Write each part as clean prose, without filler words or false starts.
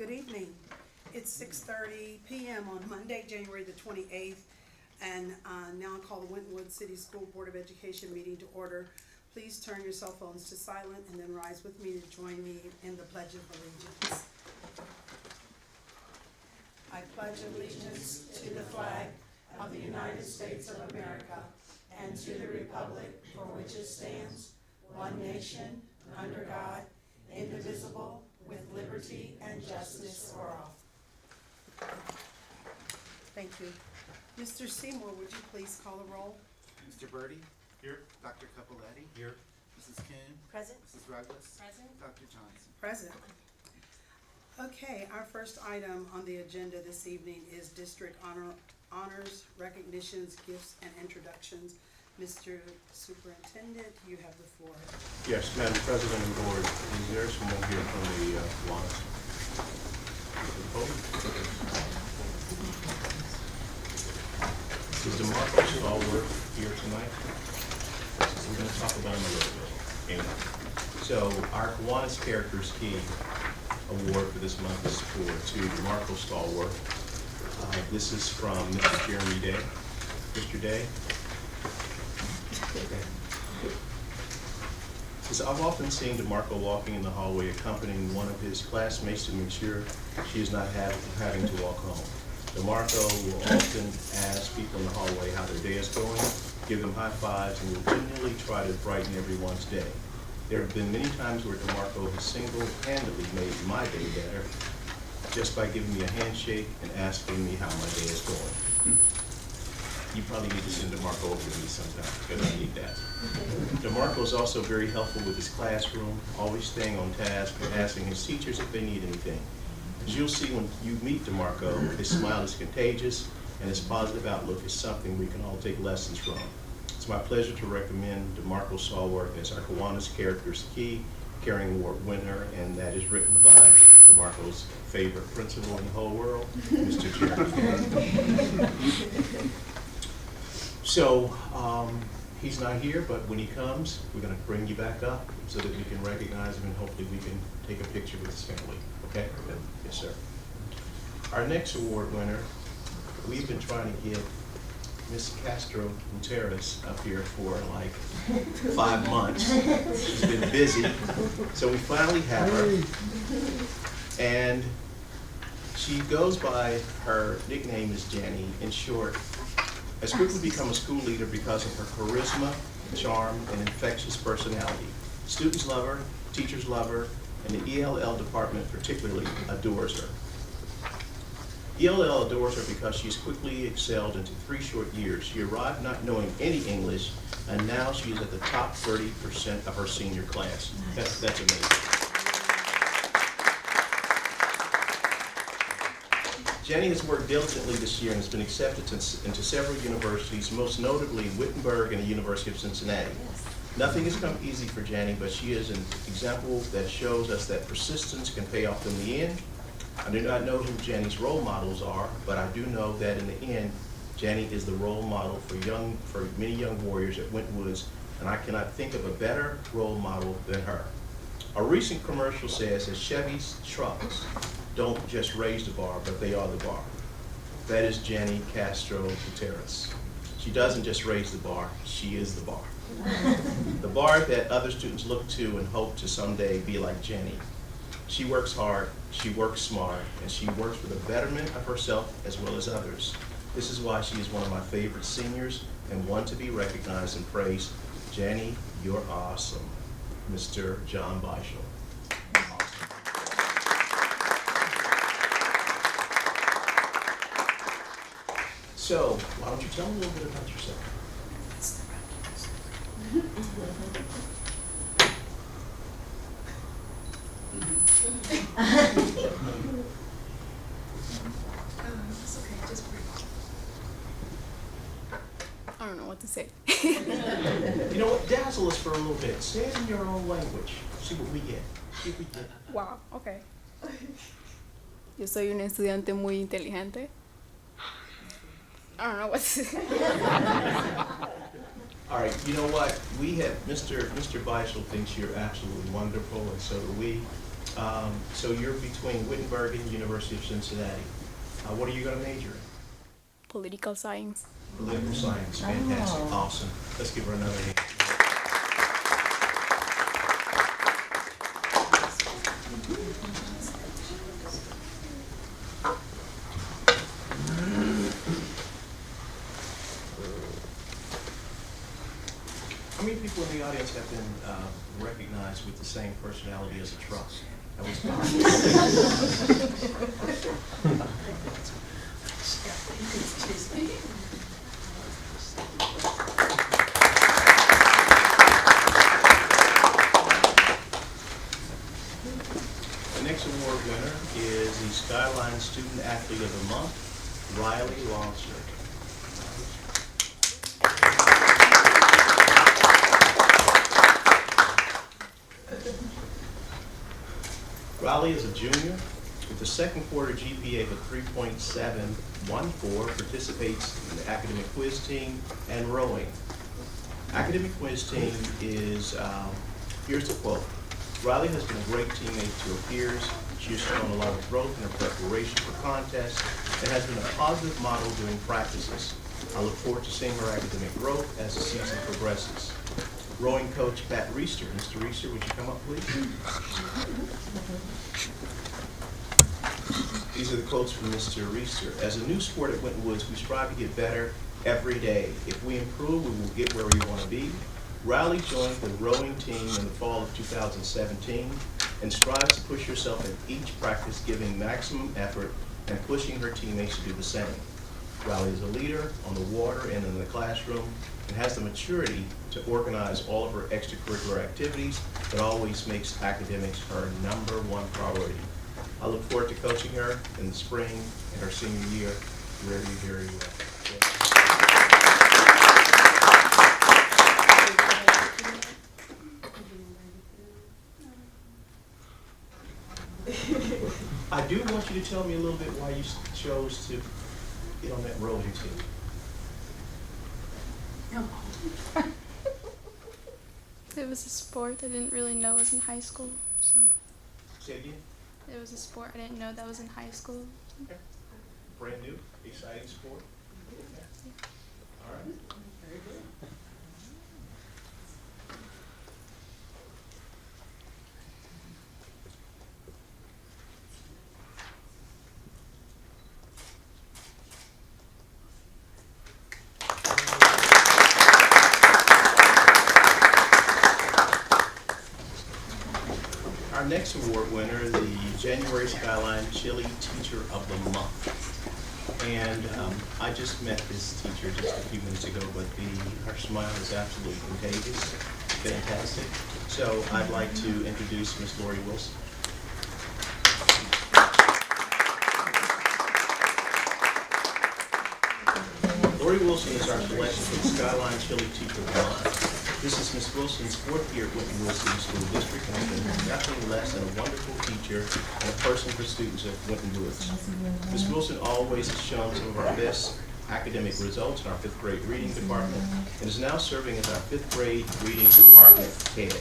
Good evening. It's 6:30 p.m. on Monday, January the 28th, and now I call the Winton City School Board of Education meeting to order. Please turn your cell phones to silent and then rise with me to join me in the Pledge of Allegiance. I pledge allegiance to the flag of the United States of America and to the republic for which it stands, one nation, under God, indivisible, with liberty and justice for all. Thank you. Mr. Seymour, would you please call the roll? Mr. Birdie? Here. Dr. Capoletti? Here. Mrs. Kuhn? Present. Mrs. Douglas? Present. Dr. Johnson? Present. Okay, our first item on the agenda this evening is district honors, recognitions, gifts, and introductions. Mr. Superintendent, you have the floor. Yes, Madam President and Board, is there someone here from the Wallace? Is DeMarco Stallworth here tonight? We're going to talk about him a little bit. Anyway. So our Wallace Characters Key Award for this month is to DeMarco Stallworth. This is from Mr. Jeremy Day. Mr. Day. Because I've often seen DeMarco walking in the hallway accompanying one of his classmates to make sure she is not having to walk home. DeMarco will often ask people in the hallway how their day is going, give them high fives, and will genuinely try to brighten everyone's day. There have been many times where DeMarco has single-handedly made my day better just by giving me a handshake and asking me how my day is going. You probably need to send DeMarco over to me sometime, because I need that. DeMarco is also very helpful with his classroom, always staying on task and asking his teachers if they need anything. As you'll see when you meet DeMarco, his smile is contagious, and his positive outlook is something we can all take lessons from. It's my pleasure to recommend DeMarco Stallworth as our Kiwanis Characters Key Caring Award winner, and that is written by DeMarco's favorite principal in the whole world, Mr. Jeremy. So, he's not here, but when he comes, we're going to bring you back up so that we can recognize him and hopefully we can take a picture with his family. Okay? Yes, sir. Our next award winner, we've been trying to get Miss Castro Gutierrez up here for like 5 months. She's been busy, so we finally have her. And she goes by, her nickname is Jenny. In short, has quickly become a school leader because of her charisma, charm, and infectious personality. Students love her, teachers love her, and the ELL department particularly adores her. ELL adores her because she's quickly excelled into 3 short years. She arrived not knowing any English, and now she's at the top 30% of her senior class. That's amazing. Jenny has worked diligently this year and has been accepted into several universities, most notably Wittenberg and the University of Cincinnati. Nothing has come easy for Jenny, but she is an example that shows us that persistence can pay off in the end. I do not know who Jenny's role models are, but I do know that in the end, Jenny is the role model for many young warriors at Winton Woods, and I cannot think of a better role model than her. A recent commercial says that Chevy's trucks don't just raise the bar, but they are the bar. That is Jenny Castro Gutierrez. She doesn't just raise the bar, she is the bar. The bar that other students look to and hope to someday be like Jenny. She works hard, she works smart, and she works for the betterment of herself as well as others. This is why she is one of my favorite seniors and one to be recognized and praised. Jenny, you're awesome. Mr. John Beischel. So, why don't you tell me a little bit about yourself? It's okay, just breathe. I don't know what to say. You know what? Dazzle us for a little bit. Say it in your own language. See what we get. See what we get. Wow, okay. Yo soy un estudiante muy inteligente. I don't know what to say. All right, you know what? We have Mr. Beischel thinks you're absolutely wonderful, and so do we. So you're between Wittenberg and University of Cincinnati. What are you going to major in? Political science. Political science. Fantastic. Oh. Awesome. Let's give her another hand. How many people in the audience have been recognized with the same personality as a trust? That was The next award winner is the Skyline Student Athlete of the Month, Riley Wallace. Riley is a junior with a second quarter GPA of 3.714, participates in the academic quiz team and rowing. Academic quiz team is, here's the quote, Riley has been a great teammate to her peers. She has shown a lot of growth in her preparation for contests and has been a positive model during practices. I look forward to seeing her academic growth as the season progresses. Rowing coach Pat Reister. Mr. Reister, would you come up, please? These are the quotes from Mr. Reister. As a new sport at Winton Woods, we strive to get better every day. If we improve, we will get where we want to be. Riley joined the rowing team in the fall of 2017 and strives to push herself in each practice, giving maximum effort and pushing her teammates to do the same. Riley is a leader on the water and in the classroom and has the maturity to organize all of her extracurricular activities, but always makes academics her #1 priority. I look forward to coaching her in the spring and her senior year very, very well. I do want you to tell me a little bit why you chose to get on that rowing team. It was a sport I didn't really know was in high school, so Say again? it was a sport I didn't know that was in high school. Okay. Brand new, exciting sport. Okay. All right. Very good. Our next award winner, the January Skyline Chili Teacher of the Month. And I just met this teacher just a few minutes ago, but her smile is absolutely contagious, fantastic. So I'd like to introduce Miss Lori Wilson. Lori Wilson is our selection for the Skyline Chili Teacher of the Month. This is Ms. Wilson's 4th year at Winton Woods City School District and has been nothing less than a wonderful teacher and a person for students at Winton Woods. Ms. Wilson always has shown some of our best academic results in our 5th grade reading department and is now serving as our 5th grade reading department head.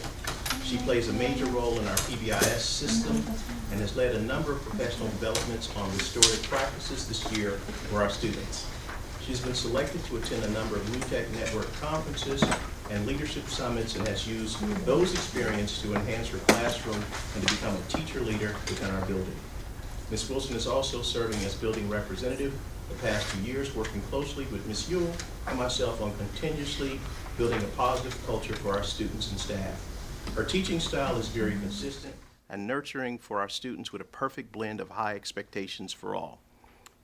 She plays a major role in our PBIS system and has led a number of professional developments on restorative practices this year for our students. She's been selected to attend a number of New Tech Network conferences and leadership summits and has used those experiences to enhance her classroom and to become a teacher leader within our building. Ms. Wilson is also serving as building representative the past 2 years, working closely with Ms. Ewell and myself on continuously building a positive culture for our students and staff. Her teaching style is very consistent and nurturing for our students with a perfect blend of high expectations for all.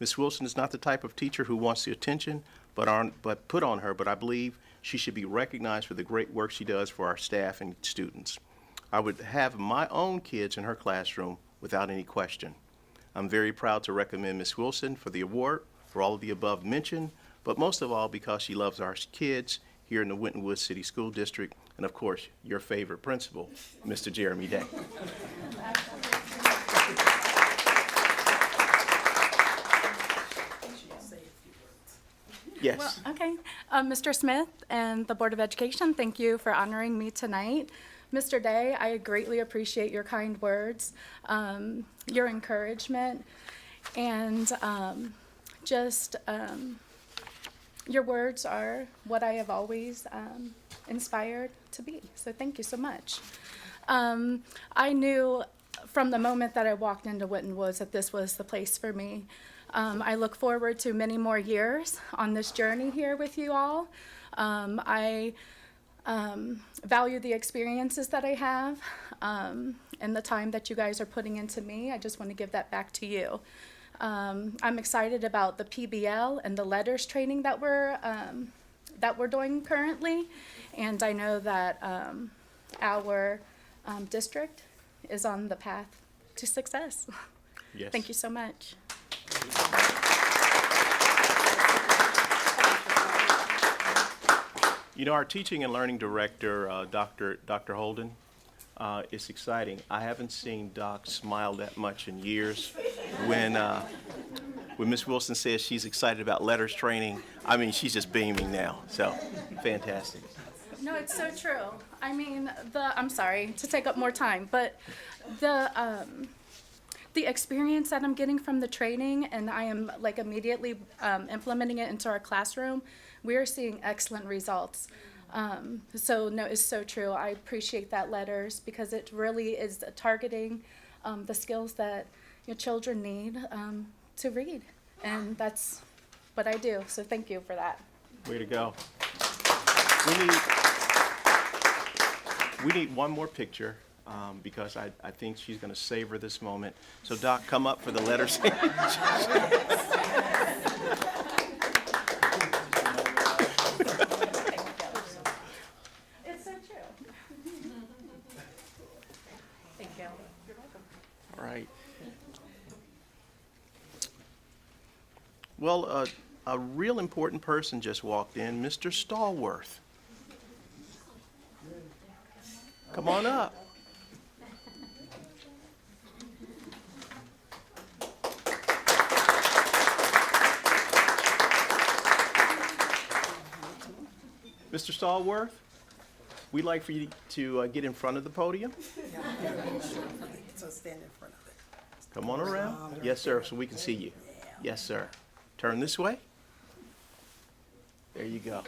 Ms. Wilson is not the type of teacher who wants the attention but put on her, but I believe she should be recognized for the great work she does for our staff and students. I would have my own kids in her classroom without any question. I'm very proud to recommend Ms. Wilson for the award for all of the above mentioned, but most of all because she loves our kids here in the Winton Woods City School District, and of course, your favorite principal, Mr. Jeremy Day. Yes. Well, okay. Mr. Smith and the Board of Education, thank you for honoring me tonight. Mr. Day, I greatly appreciate your kind words, your encouragement, and your words are what I have always inspired to be. So thank you so much. I knew from the moment that I walked into Winton Woods that this was the place for me. I look forward to many more years on this journey here with you all. I value the experiences that I have and the time that you guys are putting into me. I just want to give that back to you. I'm excited about the PBL and the letters training that we're doing currently, and I know that our district is on the path to success. Yes. Thank you so much. You know, our teaching and learning director, Dr. Holden, it's exciting. I haven't seen Doc smile that much in years. When Ms. Wilson says she's excited about letters training, I mean, she's just beaming now. So, fantastic. No, it's so true. I mean, I'm sorry to take up more time, but the experience that I'm getting from the training, and I am like immediately implementing it into our classroom, we are seeing excellent results. So no, it's so true. I appreciate that letters, because it really is targeting the skills that your children need to read, and that's what I do. So thank you for that. Way to go. We need one more picture, because I think she's going to savor this moment. So Doc, come up for the letters. It's so true. Thank you. You're welcome. All right. Well, a real important person just walked in, Mr. Stallworth. Come on up. Mr. Stallworth, we'd like for you to get in front of the podium. So stand in front of it. Come on around. Yes, sir, so we can see you. Yes, sir. Turn this way. There you go.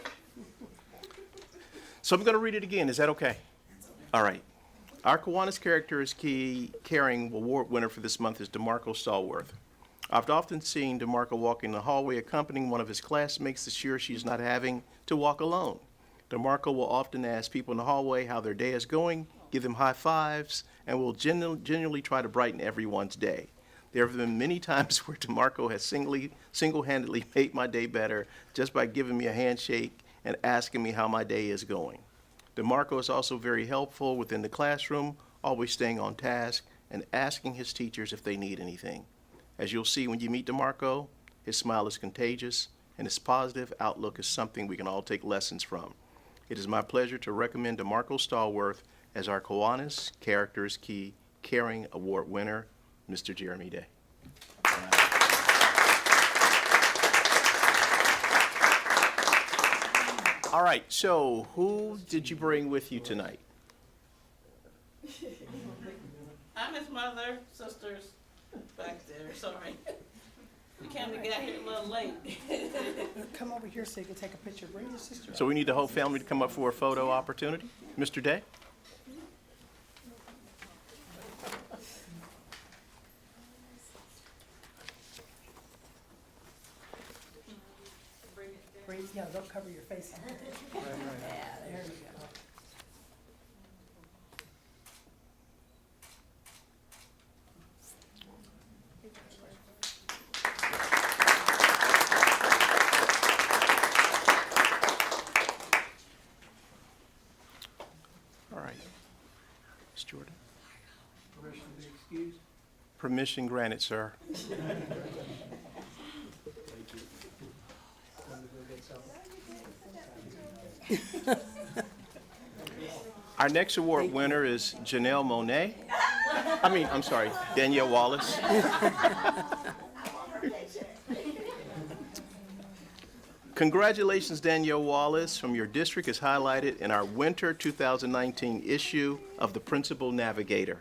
So I'm going to read it again. Is that okay? All right. Our Kiwanis Character is Key Caring Award winner for this month is DeMarco Stallworth. I've often seen DeMarco walking the hallway accompanying one of his classmates to ensure she's not having to walk alone. DeMarco will often ask people in the hallway how their day is going, give them high fives, and will genuinely try to brighten everyone's day. There have been many times where DeMarco has single-handedly made my day better just by giving me a handshake and asking me how my day is going. DeMarco is also very helpful within the classroom, always staying on task and asking his teachers if they need anything. As you'll see when you meet DeMarco, his smile is contagious and his positive outlook is something we can all take lessons from. It is my pleasure to recommend DeMarco Stallworth as our Kiwanis Character is Key Caring Award winner, Mr. Jeremy Day. All right, so who did you bring with you tonight? I'm his mother, sisters back there, sorry. We kind of got here a little late. Come over here so you can take a picture. Bring your sister. So we need the whole family to come up for a photo opportunity. Mr. Day? Yeah, don't cover your face. Yeah, there you go. All right. Ms. Jordan? Permission to be excused? Permission granted, sir. Our next award winner is Janelle Monet. Danielle Wallace. Congratulations, Danielle Wallace, from your district is highlighted in our winter 2019 issue of the Principal Navigator.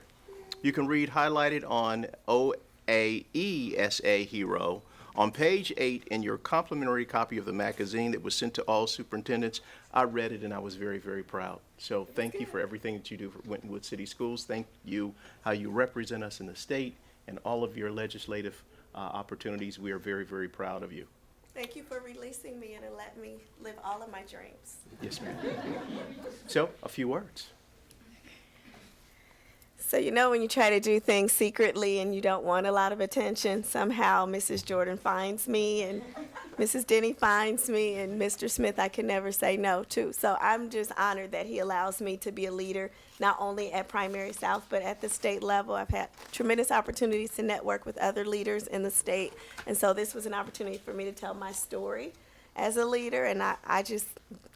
You can read highlighted on OAESA Hero on page 8 in your complimentary copy of the magazine that was sent to all superintendents. I read it and I was very, very proud. So thank you for everything that you do for Winton Woods City Schools. Thank you how you represent us in the state and all of your legislative opportunities. We are very, very proud of you. Thank you for releasing me and letting me live all of my dreams. Yes, ma'am. So, a few words. So you know when you try to do things secretly and you don't want a lot of attention, somehow Mrs. Jordan finds me and Mrs. Denny finds me and Mr. Smith I can never say no to. So I'm just honored that he allows me to be a leader, not only at Primary South, but at the state level. I've had tremendous opportunities to network with other leaders in the state. And so this was an opportunity for me to tell my story as a leader. And I just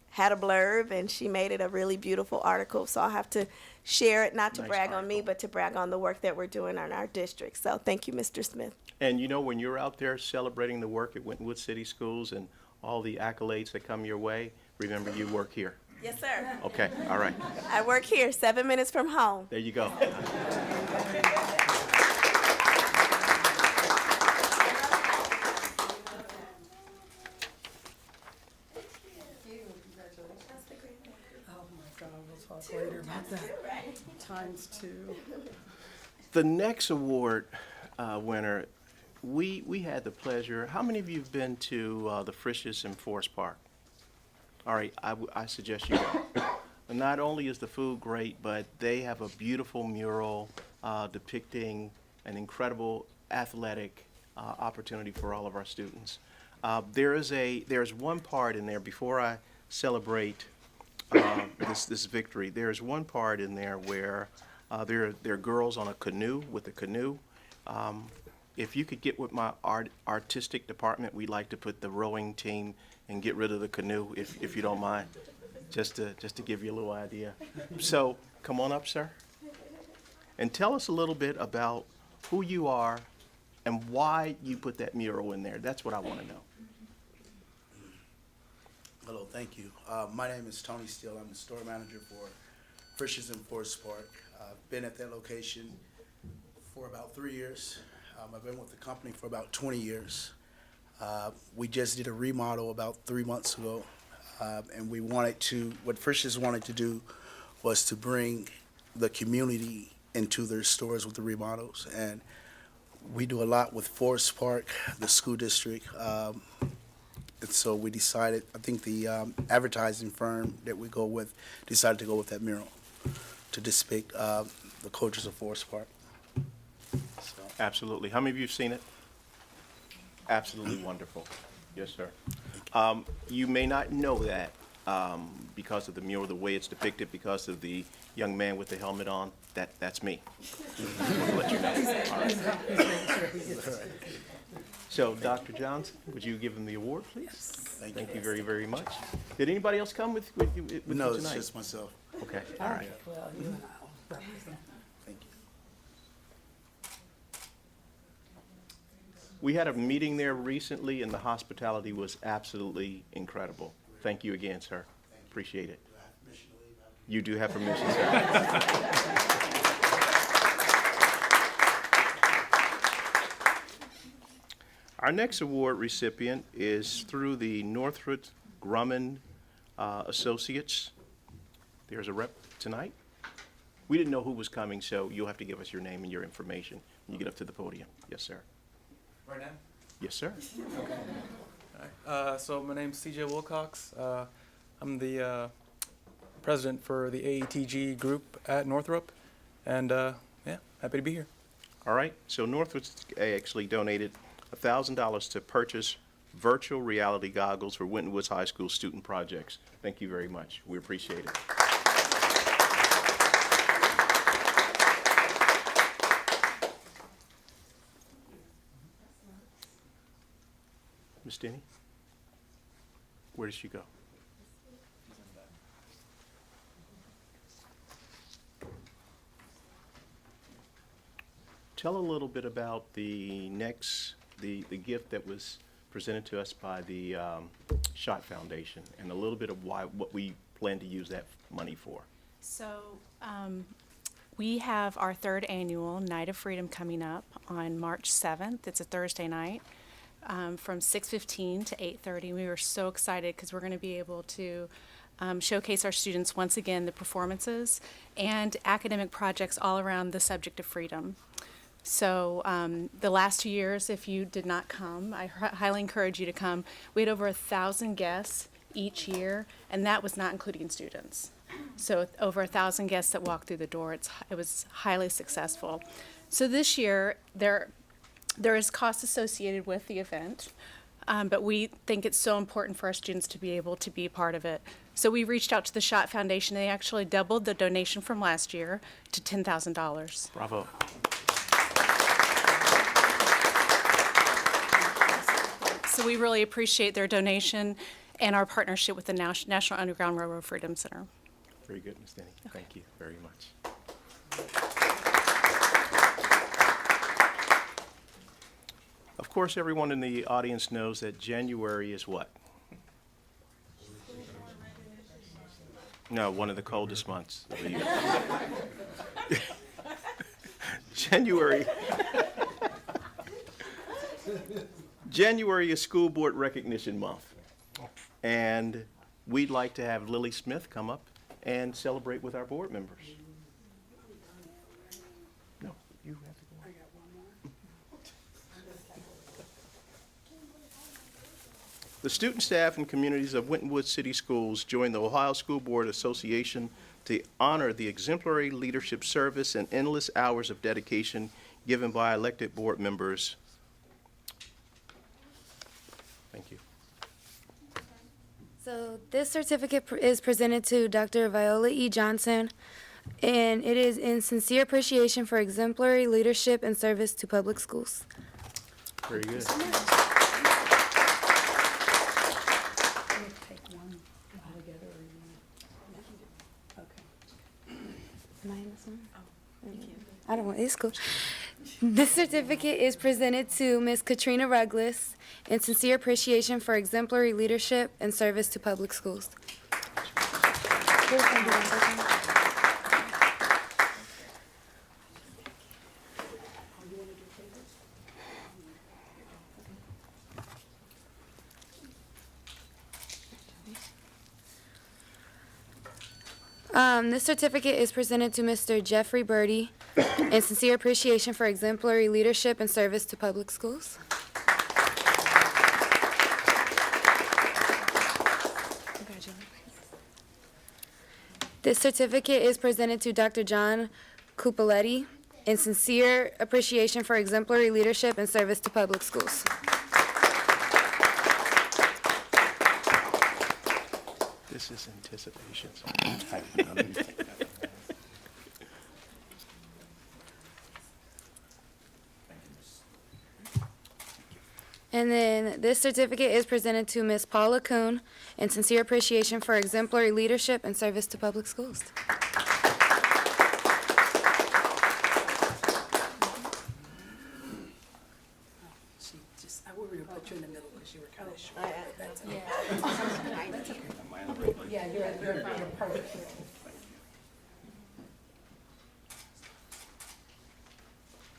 had a blurb and she made it a really beautiful article. So I'll have to share it, not to Nice brag on me, article. but to brag on the work that we're doing in our district. So thank you, Mr. Smith. And you know, when you're out there celebrating the work at Winton Woods City Schools and all the accolades that come your way, remember you work here. Yes, sir. Okay, all right. I work here, 7 minutes from home. There you go. Oh my God, we'll talk later about that. ×2. The next award winner, we had the pleasure, how many of you have been to the Frischs in Forest Park? All right, I suggest you go. Not only is the food great, but they have a beautiful mural depicting an incredible athletic opportunity for all of our students. There's one part in there, before I celebrate this victory, there's one part in there where there are girls on a canoe with a canoe. If you could get with my artistic department, we'd like to put the rowing team and get rid of the canoe, if you don't mind, just to give you a little idea. So come on up, sir, and tell us a little bit about who you are and why you put that mural in there. That's what I want to know. Hello, thank you. My name is Tony Steele. I'm the store manager for Frischs in Forest Park. I've been at that location for about 3 years. I've been with the company for about 20 years. We just did a remodel about 3 months ago, and what Frischs wanted to do was to bring the community into their stores with the remodels. And we do a lot with Forest Park, the school district. And so we decided, I think the advertising firm that we go with decided to go with that mural to depict the cultures of Forest Park. So, Absolutely. How many of you have seen it? Absolutely wonderful. Yes, sir. You may not know that because of the mural, the way it's depicted, because of the young man with the helmet on. That's me. I want to let you know. All right. So, Dr. Johnson, would you give him the award, please? Thank you very, very much. Did anybody else come with you tonight? no, it's just myself. Okay, all right. Well, you and I'll represent. Thank you. We had a meeting there recently, and the hospitality was absolutely incredible. Thank you again, sir. Appreciate it. Do I have permission to leave out? You do have permission, sir. Our next award recipient is through the Northrop Grumman Associates. There's a rep tonight. We didn't know who was coming, so you'll have to give us your name and your information when you get up to the podium. Yes, sir. Right now? Yes, sir. All right. So my name's CJ Wilcox. I'm the president for the AETG group at Northrop, and yeah, happy to be here. All right. So Northrop actually donated $1,000 to purchase virtual reality goggles for Winton Woods High School student projects. Thank you very much. We appreciate it. Miss Denny, where did she go? Tell a little bit about the gift that was presented to us by the Schott Foundation, and a little bit of what we plan to use that money for. So we have our third annual Night of Freedom coming up on March 7th. It's a Thursday night from 6:15 to 8:30. We were so excited because we're going to be able to showcase our students once again the performances and academic projects all around the subject of freedom. So the last 2 years, if you did not come, I highly encourage you to come. We had over 1,000 guests each year, and that was not including students. So over 1,000 guests that walked through the door. It was highly successful. So this year, there is cost associated with the event, but we think it's so important for our students to be able to be part of it. So we reached out to the Schott Foundation. They actually doubled the donation from last year to $10,000. Bravo. So we really appreciate their donation and our partnership with the National Underground Railroad Freedom Center. Very good, Ms. Denny. Thank you very much. Of course, everyone in the audience knows that January is what? No, one of the coldest months of the year. January is School Board Recognition Month, and we'd like to have Lily Smith come up and celebrate with our board members. No, you have to go. I got one more. The student, staff, and communities of Winton Woods City Schools join the Ohio School Board Association to honor the exemplary leadership service and endless hours of dedication given by elected board members. Thank you. So this certificate is presented to Dr. Viola E. Johnson, and it is in sincere appreciation for exemplary leadership and service to public schools. Very good. Am I in this one? I don't want, it's cool. This certificate is presented to Ms. Katrina Ruglis in sincere appreciation for exemplary leadership and service to public schools. This certificate is presented to Mr. Jeffrey Birdie in sincere appreciation for exemplary leadership and service to public schools. This certificate is presented to Dr. John Cupoletti in sincere appreciation for exemplary leadership and service to public schools. This is anticipation. And then this certificate is presented to Ms. Paula Kuhn in sincere appreciation for exemplary leadership and service to public schools. I worried to put you in the middle because you were kind of short. Yeah, you're perfect.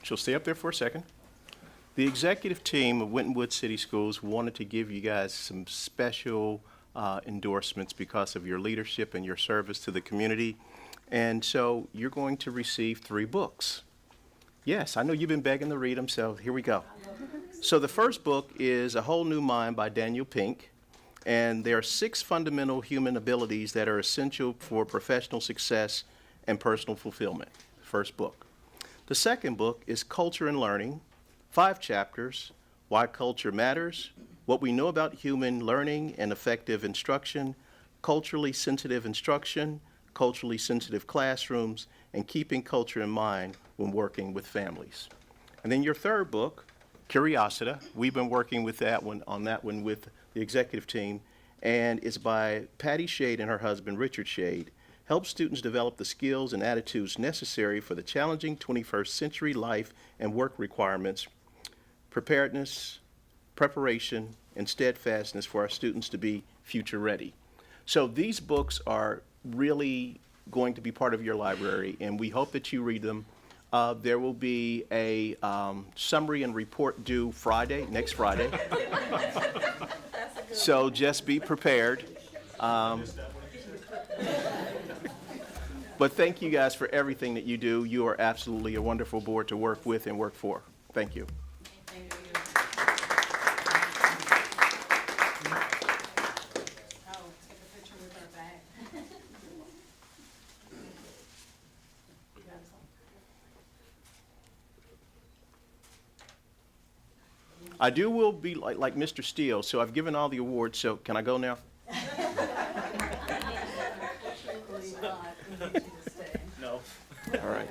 She'll stay up there for a second. The executive team of Winton Woods City Schools wanted to give you guys some special endorsements because of your leadership and your service to the community. And so you're going to receive 3 books. Yes, I know you've been begging to read them, so here we go. So the first book is A Whole New Mind by Daniel Pink. And there are 6 fundamental human abilities that are essential for professional success and personal fulfillment. First book. The second book is Culture and Learning, 5 chapters, Why Culture Matters, What We Know About Human Learning and Effective Instruction, Culturally Sensitive Instruction, Culturally Sensitive Classrooms, and Keeping Culture in Mind when Working with Families. And then your third book, Curiosity, we've been working with on that one with the executive team, and it's by Patty Shade and her husband, Richard Shade. Helps students develop the skills and attitudes necessary for the challenging 21st century life and work requirements, preparedness, preparation, and steadfastness for our students to be future ready. So these books are really going to be part of your library, and we hope that you read them. There will be a summary and report due Friday, next Friday. So just be prepared. But thank you guys for everything that you do. You are absolutely a wonderful board to work with and work for. Thank you. I will be like Mr. Steele, so I've given all the awards, so can I go now? No. All right.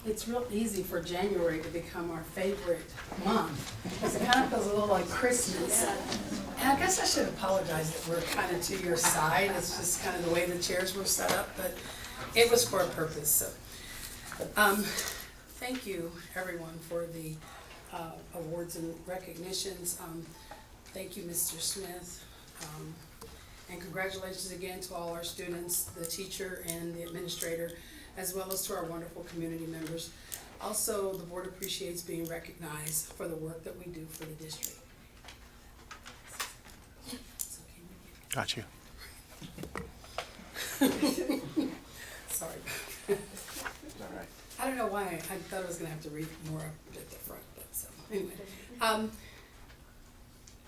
It's real easy for January to become our favorite month, because it kind of feels a little like Christmas. And I guess I should apologize that we're kind of to your side. It's just kind of the way the chairs were set up, but it was for a purpose. So, thank you, everyone, for the awards and recognitions. Thank you, Mr. Smith. And congratulations again to all our students, the teacher and the administrator, as well as to our wonderful community members. Also, the board appreciates being recognized for the work that we do for the district. Got you. Sorry. All right. I don't know why, I thought I was gonna have to read more up at the front, but so, anyway.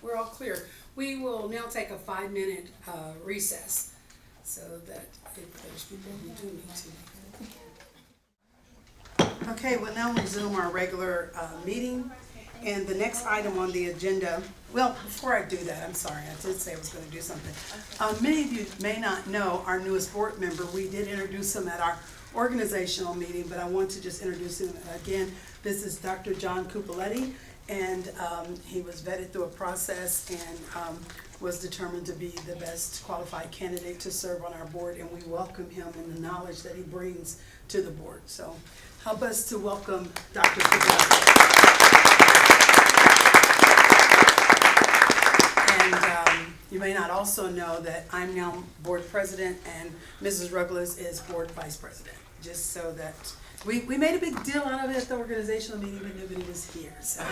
We're all clear. We will now take a 5-minute recess, so that if there's people who do need to. Okay, we'll now resume our regular meeting. And the next item on the agenda, well, before I do that, I'm sorry, I did say I was gonna do something. Many of you may not know our newest board member. We did introduce him at our organizational meeting, but I want to just introduce him again. This is Dr. John Cupoletti, and he was vetted through a process and was determined to be the best qualified candidate to serve on our board, and we welcome him and the knowledge that he brings to the board. So help us to welcome Dr. Cupoletti. And you may not also know that I'm now board president and Mrs. Ruggles is board vice president, just so that we made a big deal out of it at the organizational meeting, but nobody was here, so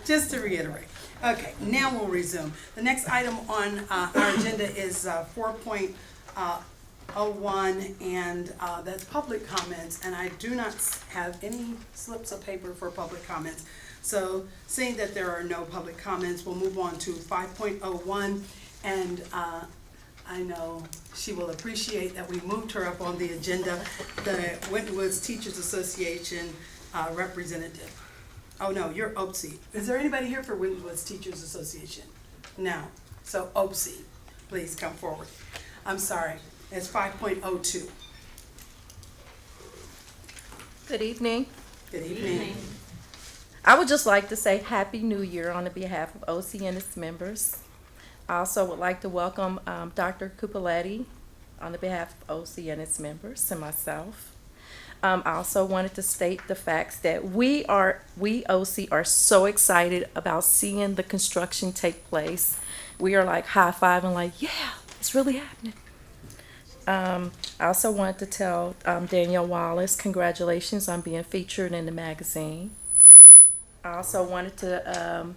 just to reiterate. Okay, now we'll resume. The next item on our agenda is 4.01, and that's public comments, and I do not have any slips of paper for public comments. So seeing that there are no public comments, we'll move on to 5.01, and I know she will appreciate that we moved her up on the agenda, the Winton Woods Teachers Association representative. Oh no, you're OPSI. Is there anybody here for Winton Woods Teachers Association? No. So OPSI, please come forward. I'm sorry, it's 5.02. Good evening. Good evening. I would just like to say Happy New Year on the behalf of OC and its members. I also would like to welcome Dr. Cupoletti on the behalf of OC and its members and myself. I also wanted to state the facts that we OC are so excited about seeing the construction take place. We are like high-fiving like, yeah, it's really happening. I also wanted to tell Danielle Wallace, congratulations on being featured in the magazine. I also wanted to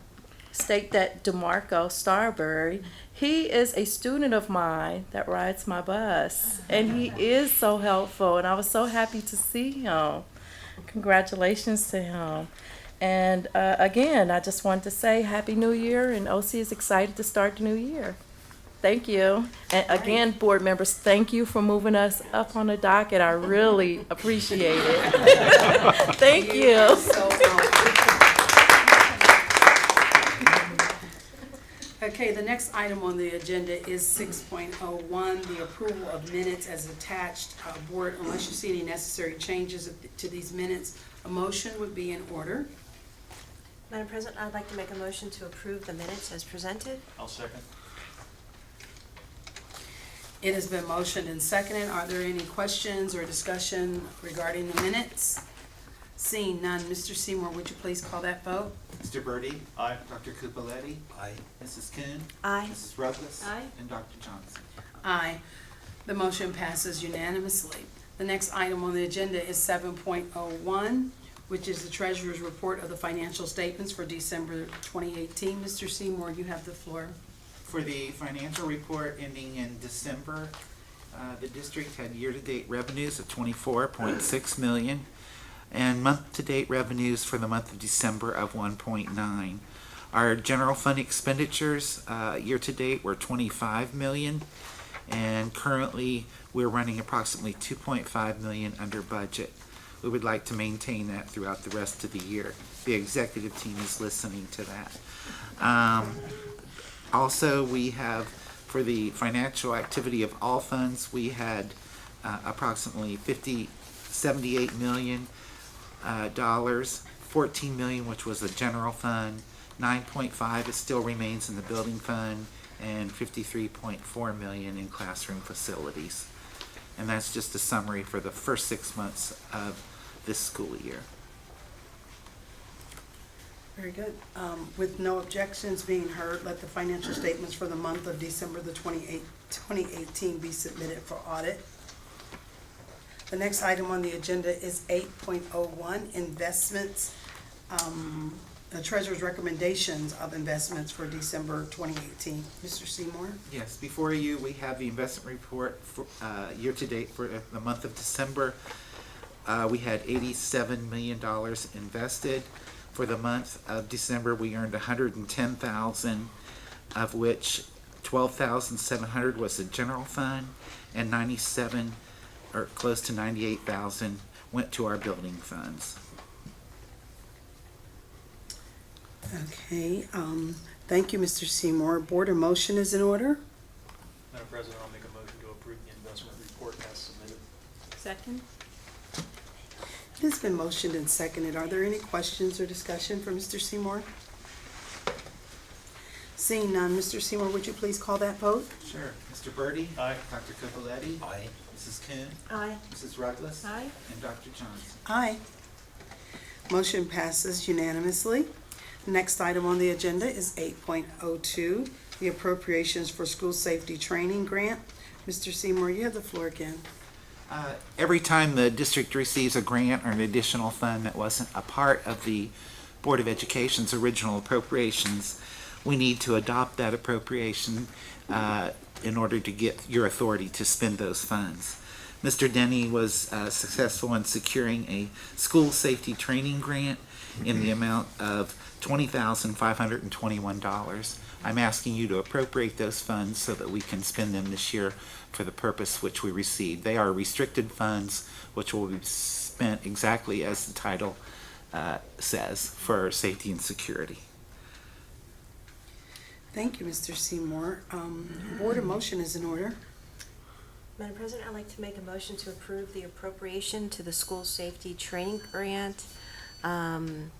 state that DeMarco Starbury, he is a student of mine that rides my bus, and he is so helpful, and I was so happy to see him. Congratulations to him. And again, I just wanted to say Happy New Year, and OC is excited to start the new year. Thank you. And again, board members, thank you for moving us up on the docket. I really appreciate it. Thank you. Okay, the next item on the agenda is 6.01, the approval of minutes as attached. Board, unless you see any necessary changes to these minutes, a motion would be in order. Madam President, I'd like to make a motion to approve the minutes as presented. I'll second. It has been motioned and seconded. Are there any questions or discussion regarding the minutes? Seeing none, Mr. Seymour, would you please call that vote? Mr. Birdie? Aye. Dr. Cupoletti? Aye. Mrs. Kuhn? Aye. Mrs. Ruggles? Aye. And Dr. Johnson? Aye. The motion passes unanimously. The next item on the agenda is 7.01, which is the treasurer's report of the financial statements for December 2018. Mr. Seymour, you have the floor. For the financial report ending in December, the district had year-to-date revenues of $24.6 million and month-to-date revenues for the month of December of 1.9. Our general fund expenditures year-to-date were $25 million, and currently we're running approximately $2.5 million under budget. We would like to maintain that throughout the rest of the year. The executive team is listening to that. Also, we have, for the financial activity of all funds, we had approximately $78 million, $14 million, which was a general fund, 9.5 it still remains in the building fund, and 53.4 million in classroom facilities. And that's just a summary for the first 6 months of this school year. Very good. With no objections being heard, let the financial statements for the month of December the 2018 be submitted for audit. The next item on the agenda is 8.01, investments, the treasurer's recommendations of investments for December 2018. Mr. Seymour? Yes, before you, we have the investment report for year-to-date for the month of December. We had $87 million invested. For the month of December, we earned $110,000, of which $12,700 was the general fund, and 97, or close to 98,000, went to our building funds. Okay, thank you, Mr. Seymour. Board, a motion is in order. Madam President, I'll make a motion to approve the investment report as submitted. Second. It has been motioned and seconded. Are there any questions or discussion for Mr. Seymour? Seeing none, Mr. Seymour, would you please call that vote? Sure. Mr. Birdie? Aye. Dr. Cupoletti? Aye. Mrs. Kuhn? Aye. Mrs. Ruggles? Aye. And Dr. Johnson? Aye. Motion passes unanimously. Next item on the agenda is 8.02, the appropriations for school safety training grant. Mr. Seymour, you have the floor again. Every time the district receives a grant or an additional fund that wasn't a part of the Board of Education's original appropriations, we need to adopt that appropriation in order to get your authority to spend those funds. Mr. Denny was successful in securing a school safety training grant in the amount of $20,521. I'm asking you to appropriate those funds so that we can spend them this year for the purpose which we received. They are restricted funds which will be spent exactly as the title says, for safety and security. Thank you, Mr. Seymour. Board, a motion is in order. Madam President, I'd like to make a motion to approve the appropriation to the school safety training grant in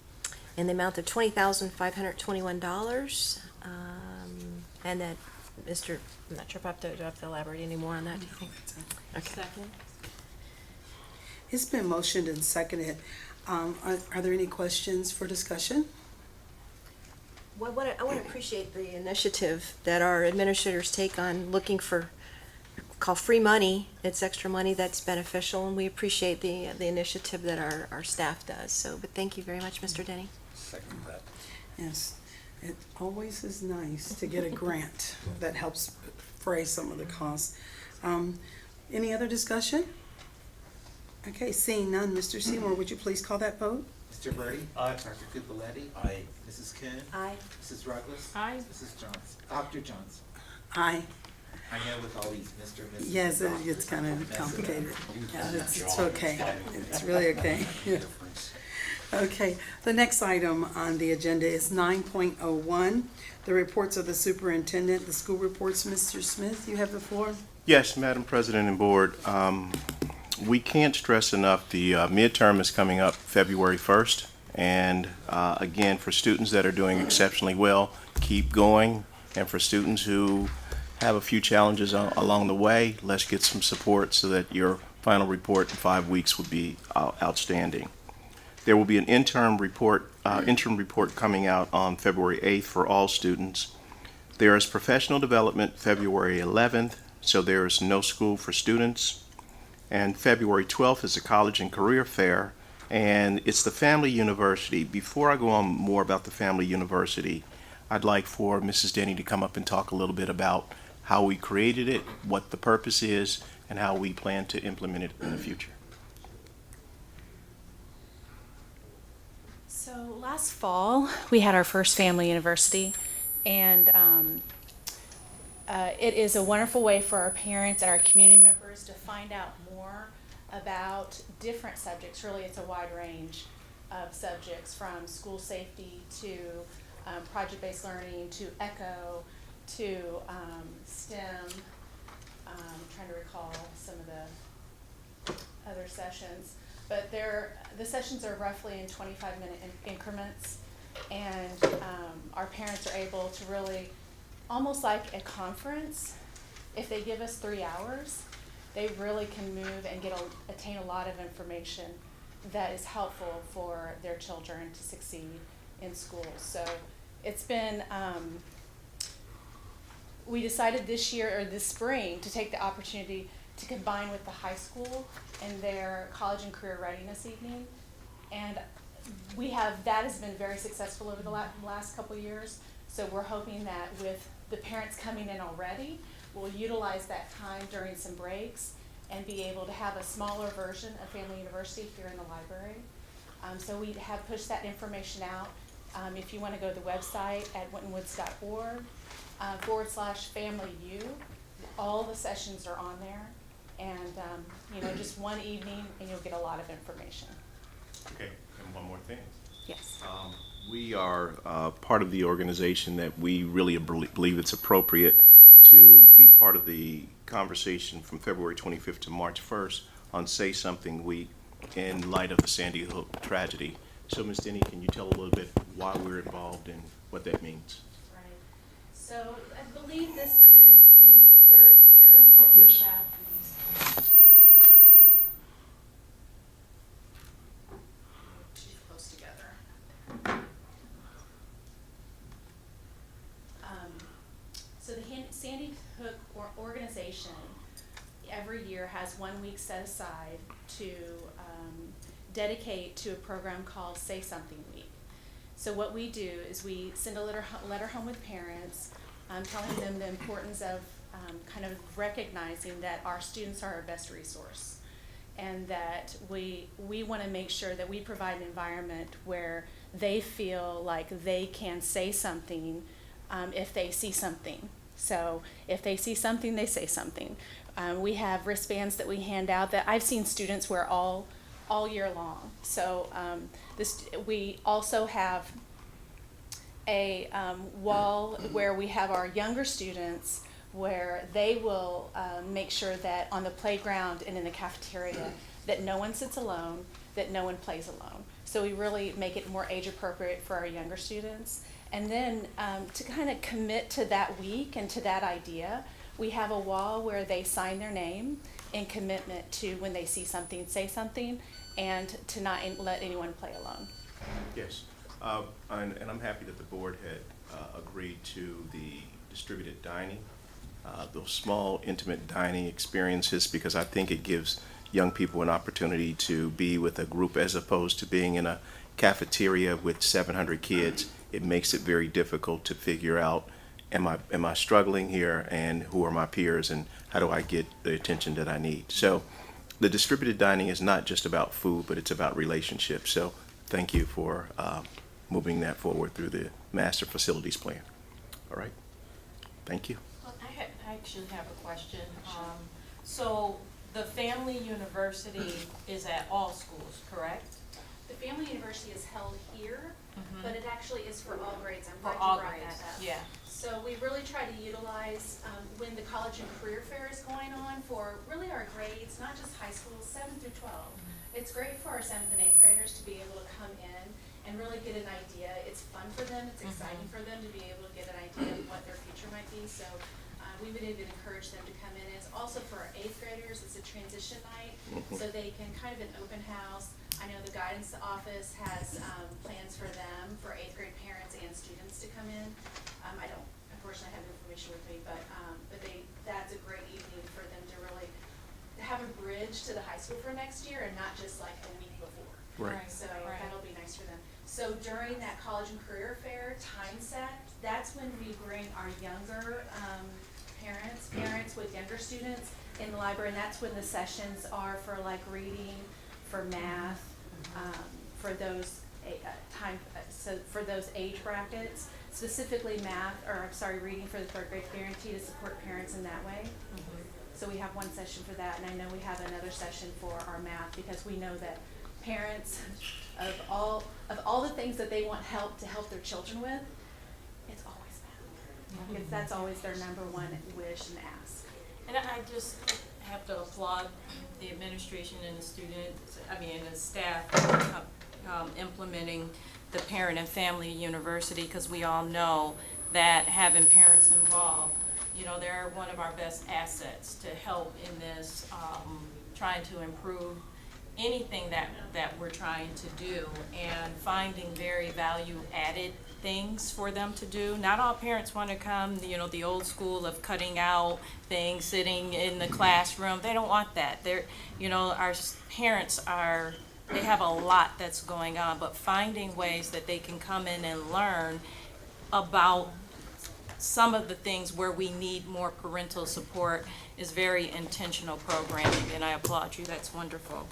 the amount of $20,521. And that Mr., I'm not sure if do I have to elaborate any more on that, do you think? Okay. Second. It's been motioned and seconded. Are there any questions for discussion? Well, I want to appreciate the initiative that our administrators take on looking for, call free money. It's extra money that's beneficial, and we appreciate the initiative that our staff does. So, but thank you very much, Mr. Denny. Second that. Yes, it always is nice to get a grant that helps fray some of the costs. Any other discussion? Okay, seeing none, Mr. Seymour, would you please call that vote? Mr. Birdie? Aye. Dr. Cupoletti? Aye. Mrs. Kuhn? Aye. Mrs. Ruggles? Aye. Mrs. Johnson? Dr. Johnson? Aye. I know with all these Mr. and Mrs. Yes, and it's kind of Drs. complicated. Yeah, it's okay. It's really okay. Yeah. Okay, the next item on the agenda is 9.01, the reports of the superintendent, the school reports. Mr. Smith, you have the floor. Yes, Madam President and Board, we can't stress enough, the midterm is coming up February 1st. And again, for students that are doing exceptionally well, keep going. And for students who have a few challenges along the way, let's get some support so that your final report in 5 weeks would be outstanding. There will be an interim report coming out on February 8th for all students. There is professional development February 11th, so there is no school for students. And February 12th is the college and career fair, and it's the Family University. Before I go on more about the Family University, I'd like for Mrs. Denny to come up and talk a little bit about how we created it, what the purpose is, and how we plan to implement it in the future. So last fall, we had our first Family University, and it is a wonderful way for our parents and our community members to find out more about different subjects. Really, it's a wide range of subjects, from school safety to project-based learning to ECHO to STEM. Trying to recall some of the other sessions, but the sessions are roughly in 25-minute increments, and our parents are able to really, almost like a conference, if they give us 3 hours, they really can move and attain a lot of information that is helpful for their children to succeed in school. So it's been, we decided this year, or this spring, to take the opportunity to combine with the high school and their college and career readiness evening. And that has been very successful over the last couple of years. So we're hoping that with the parents coming in already, we'll utilize that time during some breaks and be able to have a smaller version of Family University here in the library. So we have pushed that information out. If you want to go to the website at wintonwoods.org /FamilyU, all the sessions are on there. And just one evening and you'll get a lot of information. Okay, and one more thing. Yes. We are part of the organization that we really believe it's appropriate to be part of the conversation from February 25th to March 1st on Say Something Week in light of the Sandy Hook tragedy. So, Ms. Denny, can you tell a little bit why we're involved and what that means? Right. So I believe this is maybe the third year that Yes. we have too close together. So the Sandy Hook organization every year has 1 week set aside to dedicate to a program called Say Something Week. So what we do is we send a letter home with parents, telling them the importance of kind of recognizing that our students are our best resource, and that we want to make sure that we provide an environment where they feel like they can say something if they see something. So if they see something, they say something. We have wristbands that we hand out that I've seen students wear all year long. So we also have a wall where we have our younger students, where they will make sure that on the playground and in the cafeteria that no one sits alone, that no one plays alone. So we really make it more age appropriate for our younger students. And then to kind of commit to that week and to that idea, we have a wall where they sign their name in commitment to, when they see something, say something, and to not let anyone play alone. Yes, and I'm happy that the board had agreed to the distributed dining, those small, intimate dining experiences, because I think it gives young people an opportunity to be with a group as opposed to being in a cafeteria with 700 kids. It makes it very difficult to figure out, am I struggling here, and who are my peers, and how do I get the attention that I need? So the distributed dining is not just about food, but it's about relationships. So thank you for moving that forward through the master facilities plan. All right, thank you. Well, I actually have a question. So the Family University is at all schools, correct? the Family University is held here, but it actually is for all grades. I'm For glad all you brought grades, that up. yeah. So we really try to utilize, when the college and career fair is going on, for really our grades, not just high school, 7 through 12. It's great for our 7th and 8th graders to be able to come in and really get an idea. It's fun for them, it's exciting for them to be able to get an idea of what their future might be. So we would even encourage them to come in. It's also for our 8th graders, it's a transition night, so they can kind of an open house. I know the guidance office has plans for them, for 8th grade parents and students to come in. I don't unfortunately have the information with me, but that's a great evening for them to really have a bridge to the high school for next year and not just like a week before. Right. So that'll be nice for them. So during that college and career fair time set, that's when we bring our younger parents with younger students in the library, and that's when the sessions are for like reading, for math, for those for those age brackets, specifically math, or I'm sorry, reading for the 3rd grade, guaranteed to support parents in that way. So we have one session for that, and I know we have another session for our math, because we know that parents of all the things that they want to help their children with, it's always math. Because that's always their number one wish and ask. And I just have to applaud the administration and the students, and the staff implementing the Parent and Family University, because we all know that having parents involved, they're one of our best assets to help in this, trying to improve anything that we're trying to do, and finding very value-added things for them to do. Not all parents want to come, the old school of cutting out things, sitting in the classroom. They don't want that. Our parents they have a lot that's going on, but finding ways that they can come in and learn about some of the things where we need more parental support is very intentional programming, and I applaud you. That's wonderful.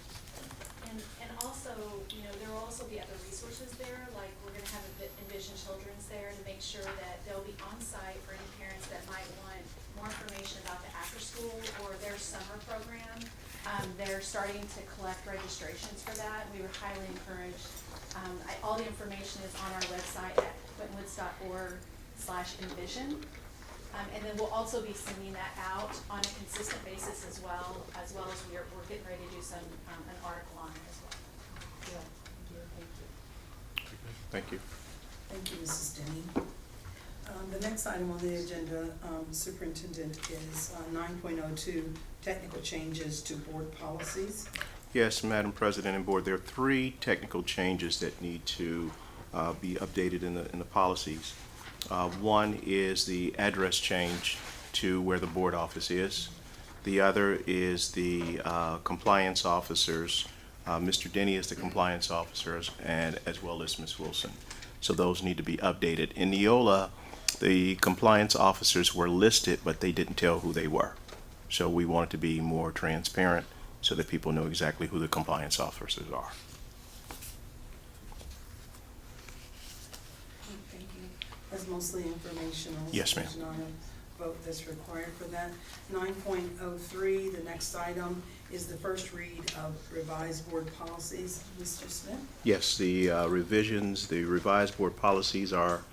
And also, there will also be other resources there, like we're gonna have Envision Children's there to make sure that they'll be on site for any parents that might want more information about the after school or their summer program. They're starting to collect registrations for that. We would highly encourage, all the information is on our website at wintonwoods.org/envision. And then we'll also be sending that out on a consistent basis as well as we're getting ready to do an article on it as well. Thank you. Thank you, Mrs. Denny. The next item on the agenda, Superintendent, is 9.02, technical changes to board policies. Yes, Madam President and Board, there are 3 technical changes that need to be updated in the policies. One is the address change to where the board office is. The other is the compliance officers. Mr. Denny is the compliance officer, and as well as Ms. Wilson. So those need to be updated. In Neola, the compliance officers were listed, but they didn't tell who they were. So we wanted to be more transparent so that people know exactly who the compliance officers are. Thank you. That's mostly informational. Yes, ma'am. There's not a vote that's required for that. 9.03, the next item is the first read of revised board policies. Mr. Smith? Yes, the revisions, the revised board policies are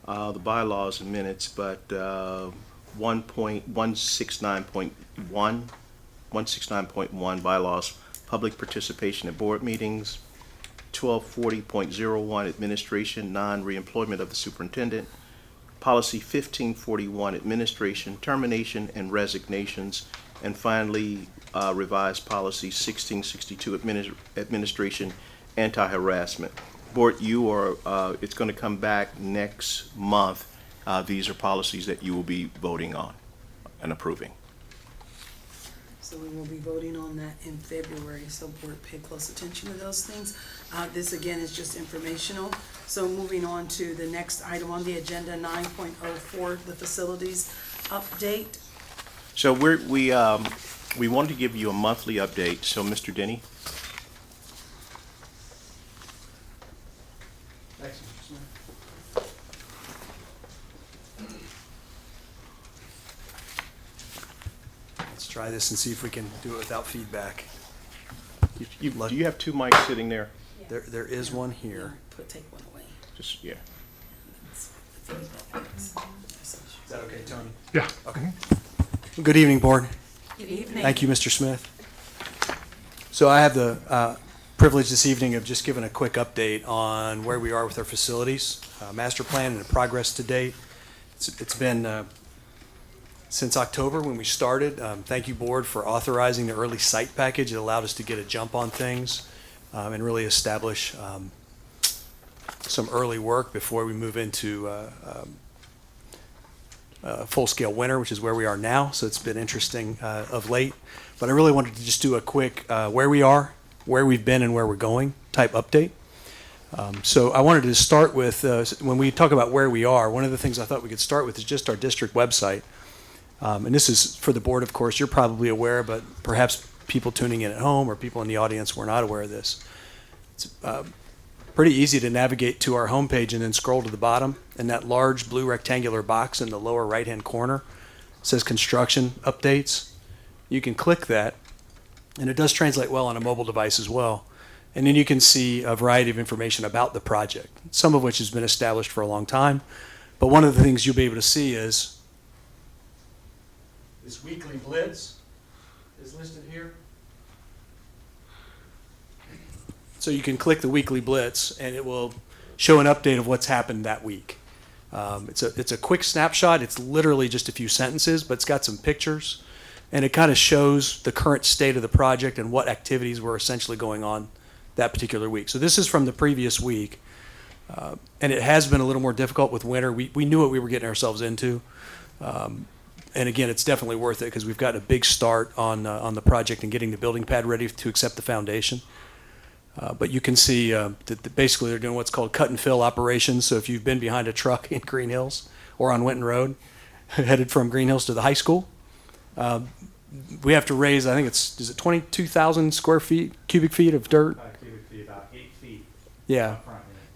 the bylaws and minutes, but 169.1 bylaws, public participation at board meetings, 1240.01 administration, non-reemployment of the superintendent, policy 1541 administration, termination and resignations, and finally revised policy 1662 administration, anti-harassment. Board, it's going to come back next month. These are policies that you will be voting on and approving. So we will be voting on that in February, so board pay close attention to those things. This again is just informational. So moving on to the next item on the agenda, 9.04, the facilities update. So we wanted to give you a monthly update. So Mr. Denny? Thanks, Mr. Smith. Let's try this and see if we can do it without feedback. Do you have 2 mics sitting there? Yeah. There is one here. Take one away. Just, yeah. Is that okay, Tony? Yeah. Okay. Good evening, Board. Good evening. Thank you, Mr. Smith. So I have the privilege this evening of just giving a quick update on where we are with our facilities, master plan and the progress to date. It's been since October when we started. Thank you, Board, for authorizing the early site package. It allowed us to get a jump on things and really establish some early work before we move into full-scale winter, which is where we are now. So it's been interesting of late. But I really wanted to just do a quick where we are, where we've been, and where we're going type update. So I wanted to start with, when we talk about where we are, one of the things I thought we could start with is just our district website. And this is for the board, of course. You're probably aware, but perhaps people tuning in at home or people in the audience were not aware of this. It's pretty easy to navigate to our homepage and then scroll to the bottom. And that large blue rectangular box in the lower right-hand corner says construction updates. You can click that, and it does translate well on a mobile device as well. And then you can see a variety of information about the project, some of which has been established for a long time. But one of the things you'll be able to see is this weekly blitz is listed here. So you can click the weekly blitz, and it will show an update of what's happened that week. It's a quick snapshot. It's literally just a few sentences, but it's got some pictures, and it kind of shows the current state of the project and what activities were essentially going on that particular week. So this is from the previous week, and it has been a little more difficult with winter. We knew what we were getting ourselves into, and again, it's definitely worth it because we've got a big start on the project and getting the building pad ready to accept the foundation. But you can see that basically they're doing what's called cut and fill operations. So if you've been behind a truck in Green Hills or on Winton Road, headed from Green Hills to the high school, we have to raise, I think is it 22,000 cubic feet of dirt? Cubic feet, about 8 feet. Yeah.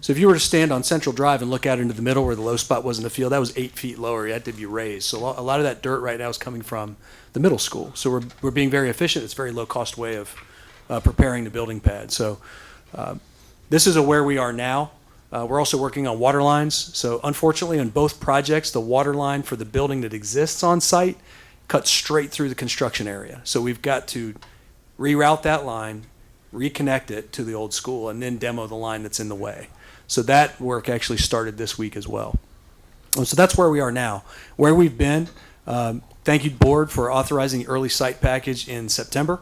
So if you were to stand on Central Drive and look out into the middle where the low spot was in the field, that was 8 feet lower. It had to be raised. So a lot of that dirt right now is coming from the middle school. So we're being very efficient. It's a very low cost way of preparing the building pad. So this is where we are now. We're also working on water lines. So unfortunately, on both projects, the water line for the building that exists on site cuts straight through the construction area. So we've got to reroute that line, reconnect it to the old school, and then demo the line that's in the way. So that work actually started this week as well. So that's where we are now. Where we've been, thank you, Board, for authorizing the early site package in September.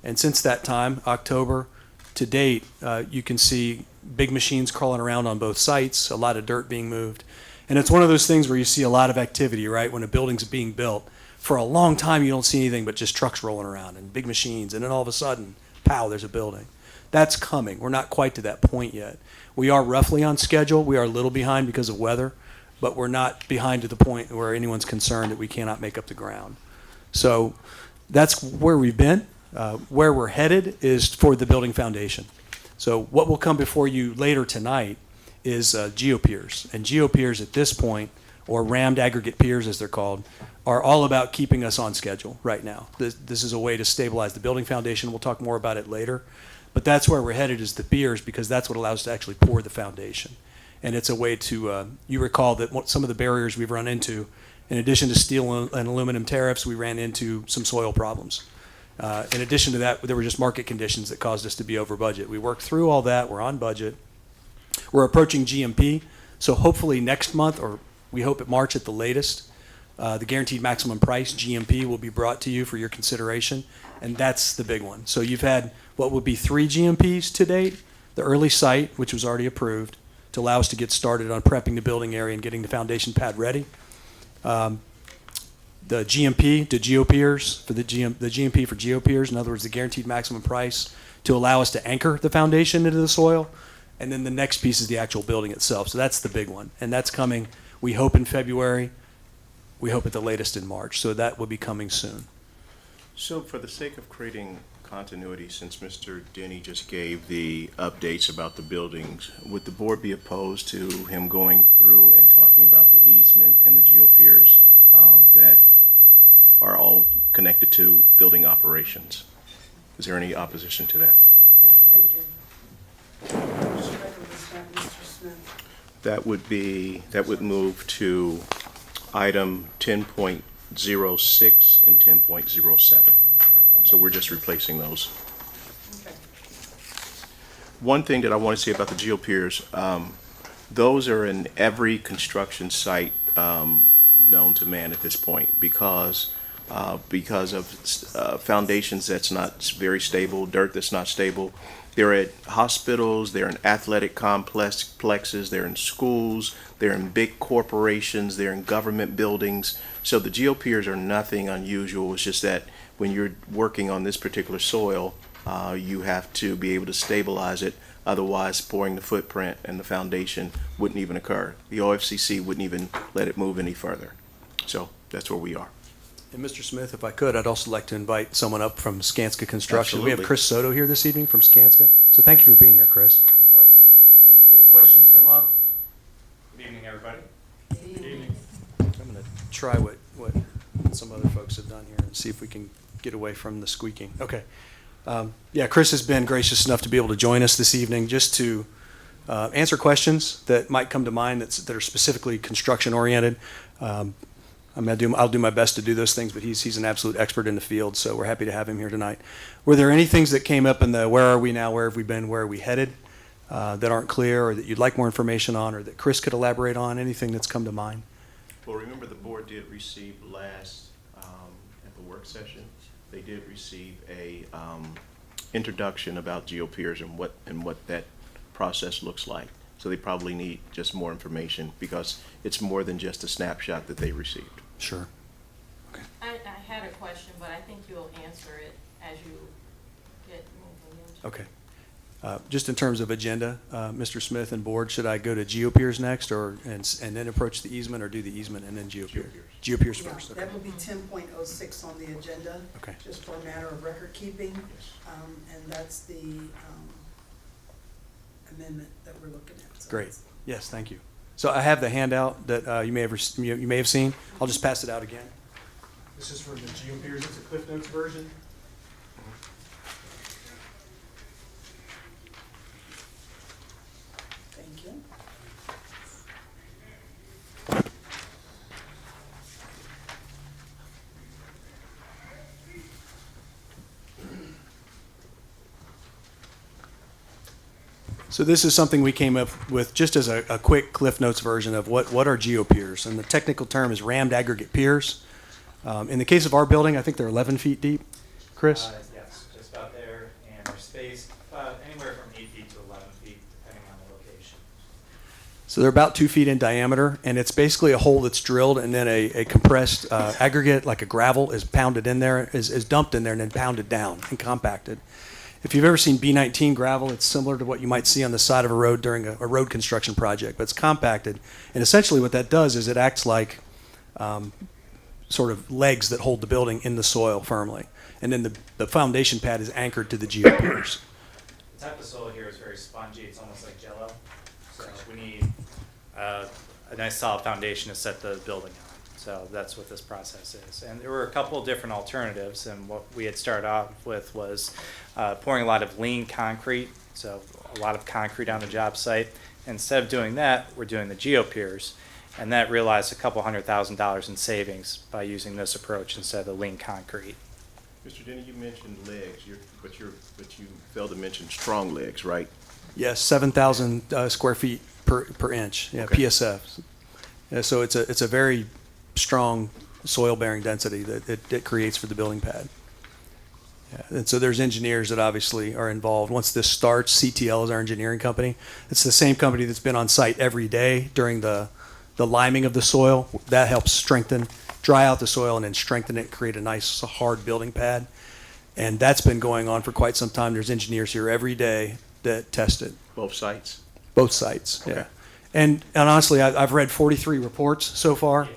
And since that time, October to date, you can see big machines crawling around on both sites, a lot of dirt being moved. And it's one of those things where you see a lot of activity, right? When a building's being built, for a long time you don't see anything but just trucks rolling around and big machines. And then all of a sudden, pow, there's a building. That's coming. We're not quite to that point yet. We are roughly on schedule. We are a little behind because of weather, but we're not behind to the point where anyone's concerned that we cannot make up the ground. So that's where we've been. Where we're headed is for the building foundation. So what will come before you later tonight is GeoPiers. And GeoPiers at this point, or rammed aggregate piers as they're called, are all about keeping us on schedule right now. This is a way to stabilize the building foundation. We'll talk more about it later. But that's where we're headed, is the piers, because that's what allows us to actually pour the foundation. And it's a way to, you recall that some of the barriers we've run into, in addition to steel and aluminum tariffs, we ran into some soil problems. In addition to that, there were just market conditions that caused us to be over budget. We worked through all that. We're on budget. We're approaching GMP. So hopefully next month, or we hope at March at the latest, the guaranteed maximum price, GMP, will be brought to you for your consideration. And that's the big one. So you've had what would be 3 GMPs to date. The early site, which was already approved, to allow us to get started on prepping the building area and getting the foundation pad ready. The GMP to GeoPiers, for the GMP for GeoPiers, in other words, the guaranteed maximum price, to allow us to anchor the foundation into the soil. And then the next piece is the actual building itself. So that's the big one. And that's coming, we hope, in February. We hope at the latest in March. So that will be coming soon. So for the sake of creating continuity, since Mr. Denny just gave the updates about the buildings, would the board be opposed to him going through and talking about the easement and the GeoPiers that are all connected to building operations? Is there any opposition to that? Yeah, thank you. Smith? That would move to item 10.06 and 10.07. So we're just replacing those. Okay. One thing that I want to say about the GeoPiers, those are in every construction site known to man at this point because of foundations that's not very stable, dirt that's not stable. They're at hospitals, they're in athletic complexes, they're in schools, they're in big corporations, they're in government buildings. So the GeoPiers are nothing unusual. It's just that when you're working on this particular soil, you have to be able to stabilize it. Otherwise, pouring the footprint and the foundation wouldn't even occur. The OFCC wouldn't even let it move any further. So that's where we are. And Mr. Smith, if I could, I'd also like to invite someone up from Skanska Construction. We have Absolutely. Chris Soto here this evening from Skanska. So thank you for being here, Chris. Of course. And if questions come up, Good evening, everybody. Good evening. I'm going to try what some other folks have done here and see if we can get away from the squeaking. Okay. Yeah, Chris has been gracious enough to be able to join us this evening just to answer questions that might come to mind that are specifically construction oriented. I'll do my best to do those things, but he's an absolute expert in the field, so we're happy to have him here tonight. Were there any things that came up in the where are we now, where have we been, where are we headed that aren't clear or that you'd like more information on or that Chris could elaborate on, anything that's come to mind? Well, remember the board did receive last, at the work session, they did receive a introduction about GeoPiers and what that process looks like. So they probably need just more information because it's more than just a snapshot that they received. Sure. I had a question, but I think you'll answer it as you get moving into. Okay. Just in terms of agenda, Mr. Smith and board, should I go to GeoPiers next and then approach the easement or do the easement and then GeoPiers? GeoPiers Yeah, first, okay. that would be 10.06 on the agenda. Okay. Just for a matter of record keeping. And that's the amendment that we're looking at. So Great. that's- Yes, thank you. So I have the handout that you may have seen. I'll just pass it out again. This is from the GeoPiers. It's a Cliff Notes version. Thank you. So this is something we came up with just as a quick Cliff Notes version of what are GeoPiers. And the technical term is rammed aggregate piers. In the case of our building, I think they're 11 feet deep. Chris? Yes, just about there, and they're spaced anywhere from 8 feet to 11 feet, depending on the location. So they're about 2 feet in diameter, and it's basically a hole that's drilled, and then a compressed aggregate, like a gravel, is pounded in there, is dumped in there, and then pounded down and compacted. If you've ever seen B19 gravel, it's similar to what you might see on the side of a road during a road construction project, but it's compacted. And essentially what that does is it acts like sort of legs that hold the building in the soil firmly. And then the foundation pad is anchored to the GeoPiers. The type of soil here is very spongy, it's almost like jello. So we need a nice solid foundation to set the building on. So that's what this process is. And there were a couple of different alternatives, and what we had started off with was pouring a lot of lean concrete, so a lot of concrete on the job site. Instead of doing that, we're doing the GeoPiers, and that realized a couple $100,000 in savings by using this approach instead of the lean concrete. Mr. Denny, you mentioned legs, but you failed to mention strong legs, right? Yes, 7,000 square feet per inch, yeah, Okay. PSF. Yeah, so it's a very strong soil bearing density that it creates for the building pad. Yeah, and so there's engineers that obviously are involved. Once this starts, CTL is our engineering company. It's the same company that's been on site every day during the liming of the soil. That helps strengthen, dry out the soil and then strengthen it, create a nice hard building pad. And that's been going on for quite some time. There's engineers here every day that test it. Both sites? Both sites, Okay. yeah. And honestly, I've read 43 reports so far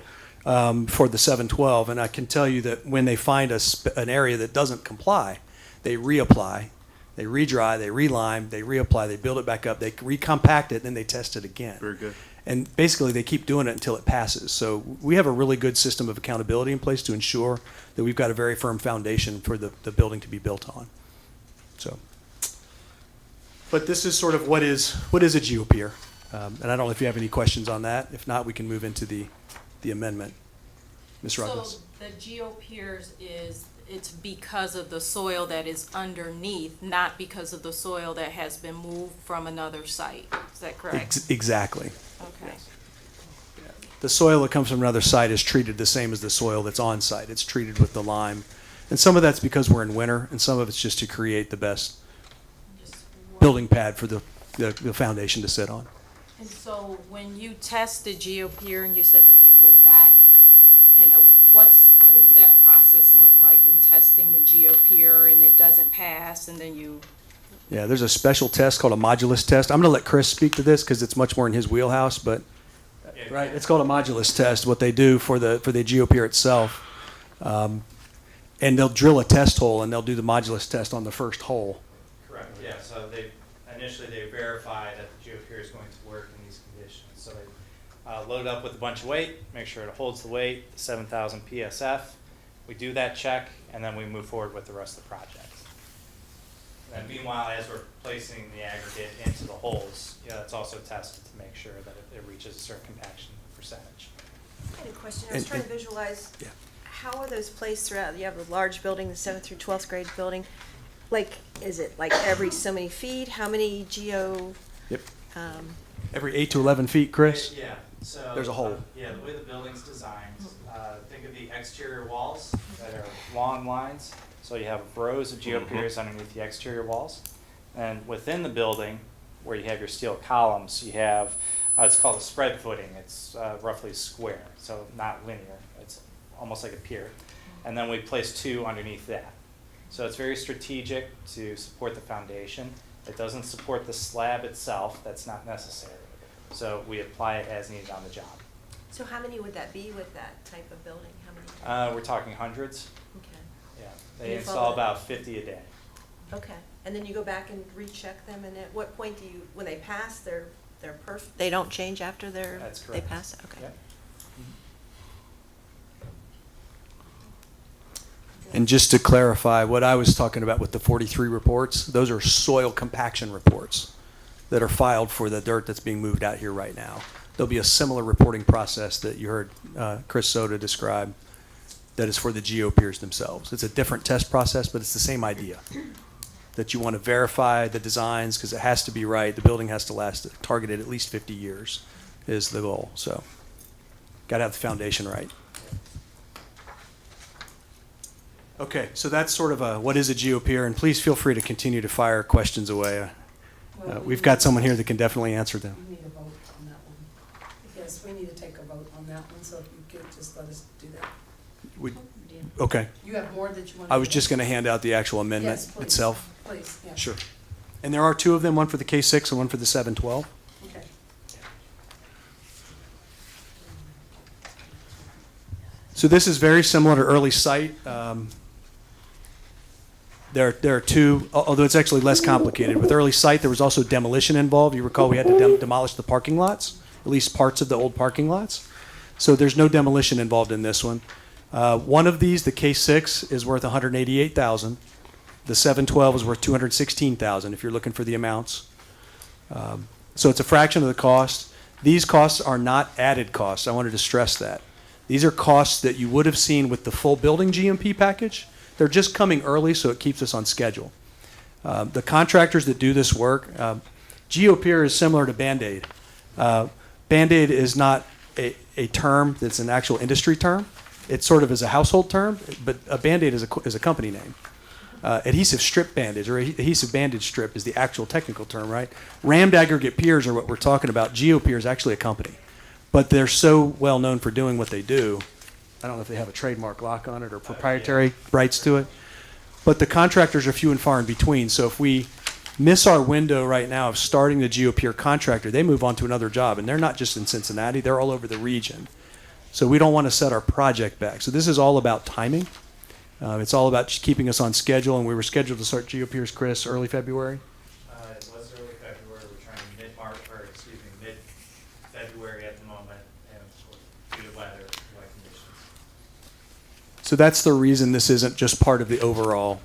for the 712, and I can tell you that when they find an area that doesn't comply, they reapply, they redry, they relime, they reapply, they build it back up, they recompact it, and then they test it again. Very good. And basically, they keep doing it until it passes. So we have a really good system of accountability in place to ensure that we've got a very firm foundation for the building to be built on. So, but this is sort of what is a GeoPier. And I don't know if you have any questions on that. If not, we can move into the amendment. Ms. Ruggles. So the GeoPiers it's because of the soil that is underneath, not because of the soil that has been moved from another site. Is that correct? Exactly. Okay. The soil that comes from another site is treated the same as the soil that's on site. It's treated with the lime. And some of that's because we're in winter, and some of it's just to create the best building pad for the foundation to sit on. And so when you test the GeoPier and you said that they go back, and what does that process look like in testing the GeoPier and it doesn't pass and then you? Yeah, there's a special test called a modulus test. I'm going to let Chris speak to this because it's much more in his wheelhouse, but right, it's called a modulus test, what they do for the GeoPier itself. And they'll drill a test hole and they'll do the modulus test on the first hole. Correct, yeah, so initially they verify that the GeoPier is going to work in these conditions. So they load up with a bunch of weight, make sure it holds the weight, 7,000 PSF. We do that check, and then we move forward with the rest of the project. And meanwhile, as we're placing the aggregate into the holes, it's also tested to make sure that it reaches a certain compaction percentage. I had a question. I was trying to visualize, how are those placed throughout? You have a large building, the 7th through 12th grade building. Like, is it like every so many feet? How many Yep. Every 8 to 11 feet, Chris? Yeah. So there's a hole. Yeah, the way the building's designed, think of the exterior walls that are long lines. So you have rows of GeoPiers underneath the exterior walls. And within the building, where you have your steel columns, you have, it's called a spread footing. It's roughly square, so not linear. It's almost like a pier. And then we place 2 underneath that. So it's very strategic to support the foundation. It doesn't support the slab itself. That's not necessary. So we apply it as needed on the job. So how many would that be with that type of building? How many? We're talking hundreds. Okay. Yeah, they install about 50 a day. Okay, and then you go back and recheck them, and at what point do you, when they pass, they're perfect? They don't change after That's correct. they pass? Okay. Yep. And just to clarify, what I was talking about with the 43 reports, those are soil compaction reports that are filed for the dirt that's being moved out here right now. There'll be a similar reporting process that you heard Chris Soda describe that is for the GeoPiers themselves. It's a different test process, but it's the same idea. That you want to verify the designs because it has to be right. The building has to last, targeted at least 50 years is the goal. So, got to have the foundation right. Okay, so that's sort of what is a GeoPier, and please feel free to continue to fire questions away. We've got someone here that can definitely answer them. We need a vote on that one. Yes, we need to take a vote on that one, so if you could just let us do that. Okay. You have more that you want to? I was just going to hand out the actual amendment Yes, please. itself. Please, yeah. Sure. And there are 2 of them, one for the K6 and one for the 712. Okay. So this is very similar to early site. There are 2, although it's actually less complicated. With early site, there was also demolition involved. You recall we had to demolish the parking lots, at least parts of the old parking lots. So there's no demolition involved in this one. One of these, the K6, is worth $188,000. The 712 is worth $216,000 if you're looking for the amounts. So it's a fraction of the cost. These costs are not added costs. I wanted to stress that. These are costs that you would have seen with the full building GMP package. They're just coming early, so it keeps us on schedule. The contractors that do this work, GeoPier is similar to Band-Aid. Band-Aid is not a term that's an actual industry term. It sort of is a household term, but a Band-Aid is a company name. Adhesive strip bandage or adhesive bandage strip is the actual technical term, right? Rammed aggregate piers are what we're talking about. GeoPier is actually a company, but they're so well known for doing what they do. I don't know if they have a trademark lock on it or proprietary rights to it, but the contractors are few and far in between. So if we miss our window right now of starting the GeoPier contractor, they move on to another job, and they're not just in Cincinnati, they're all over the region. So we don't want to set our project back. So this is all about timing. It's all about keeping us on schedule, and we were scheduled to start GeoPiers, Chris, early February. It was early February. We're trying mid-February at the moment, and due to weather conditions. So that's the reason this isn't just part of the overall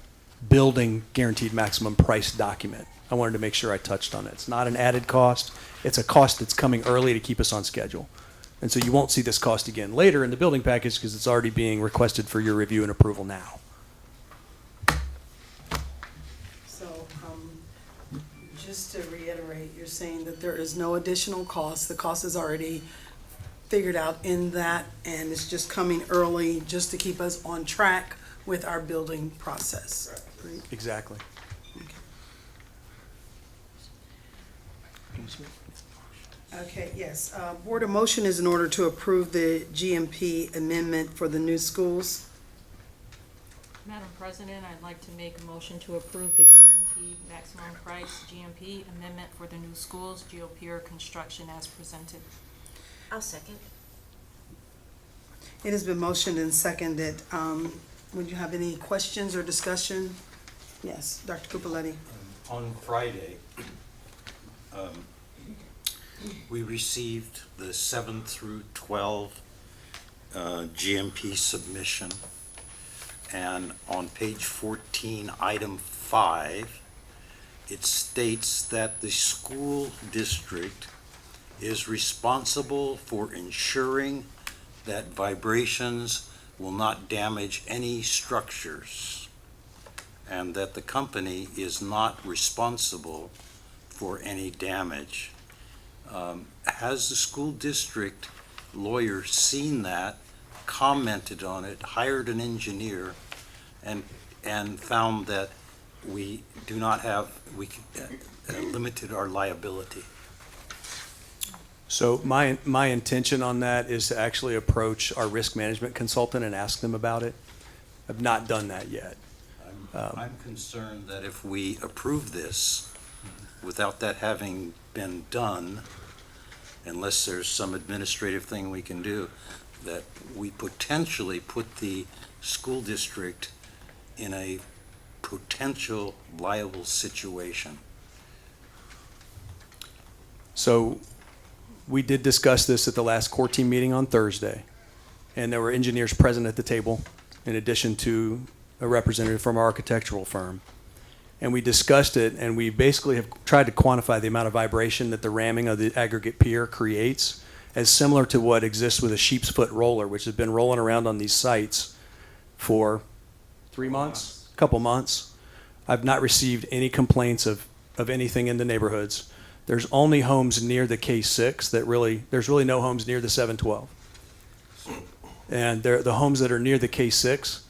building guaranteed maximum price document. I wanted to make sure I touched on it. It's not an added cost. It's a cost that's coming early to keep us on schedule. And so you won't see this cost again later in the building package because it's already being requested for your review and approval now. So, just to reiterate, you're saying that there is no additional cost. The cost is already figured out in that, and it's just coming early just to keep us on track with our building process. Right? Exactly. Okay, yes. Board, a motion is in order to approve the GMP amendment for the new schools. Madam President, I'd like to make a motion to approve the guaranteed maximum price GMP amendment for the new schools, GeoPier construction as presented. I'll second. It has been motioned and seconded. Would you have any questions or discussion? Yes, Dr. Cupoletti. On Friday, we received the 7 through 12 GMP submission. And on page 14, item 5, it states that the school district is responsible for ensuring that vibrations will not damage any structures, and that the company is not responsible for any damage. Has the school district lawyer seen that, commented on it, hired an engineer, and found that we do not have, limited our liability? So my intention on that is to actually approach our risk management consultant and ask them about it. I've not done that yet. I'm concerned that if we approve this without that having been done, unless there's some administrative thing we can do, that we potentially put the school district in a potential liable situation. So we did discuss this at the last core team meeting on Thursday, and there were engineers present at the table in addition to a representative from our architectural firm. And we discussed it, and we basically have tried to quantify the amount of vibration that the ramming of the aggregate pier creates as similar to what exists with a sheep's foot roller, which has been rolling around on these sites for 3 months, a couple months. I've not received any complaints of anything in the neighborhoods. There's only homes near the K6 there's really no homes near the 712. And the homes that are near the K6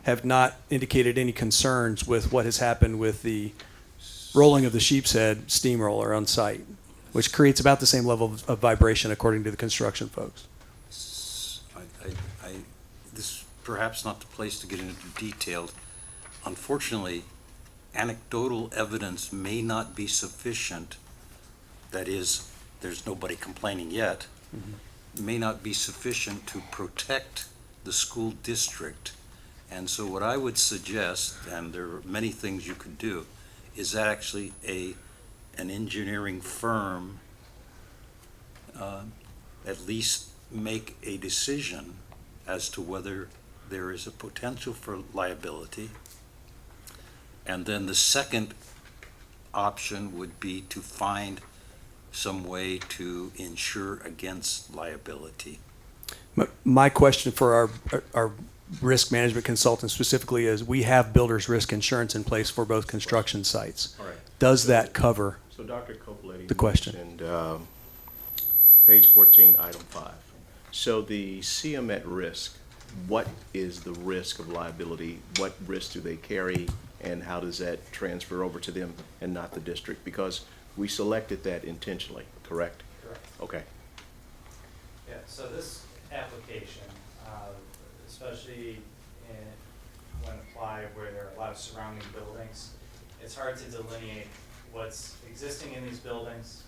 have not indicated any concerns with what has happened with the rolling of the sheep's head steamroller on site, which creates about the same level of vibration according to the construction folks. This is perhaps not the place to get into detail. Unfortunately, anecdotal evidence may not be sufficient. That is, there's nobody complaining yet, may not be sufficient to protect the school district. And so what I would suggest, and there are many things you could do, is actually an engineering firm at least make a decision as to whether there is a potential for liability. And then the second option would be to find some way to insure against liability. My question for our risk management consultant specifically is, we have builder's risk insurance in place for both construction sites. All right. Does that cover So Dr. Copoletti the question? mentioned, page 14, item 5. So the CM at risk, what is the risk of liability? What risk do they carry, and how does that transfer over to them and not the district? Because we selected that intentionally, correct? Correct. Okay. Yeah, so this application, especially when applied where there are a lot of surrounding buildings, it's hard to delineate what's existing in these buildings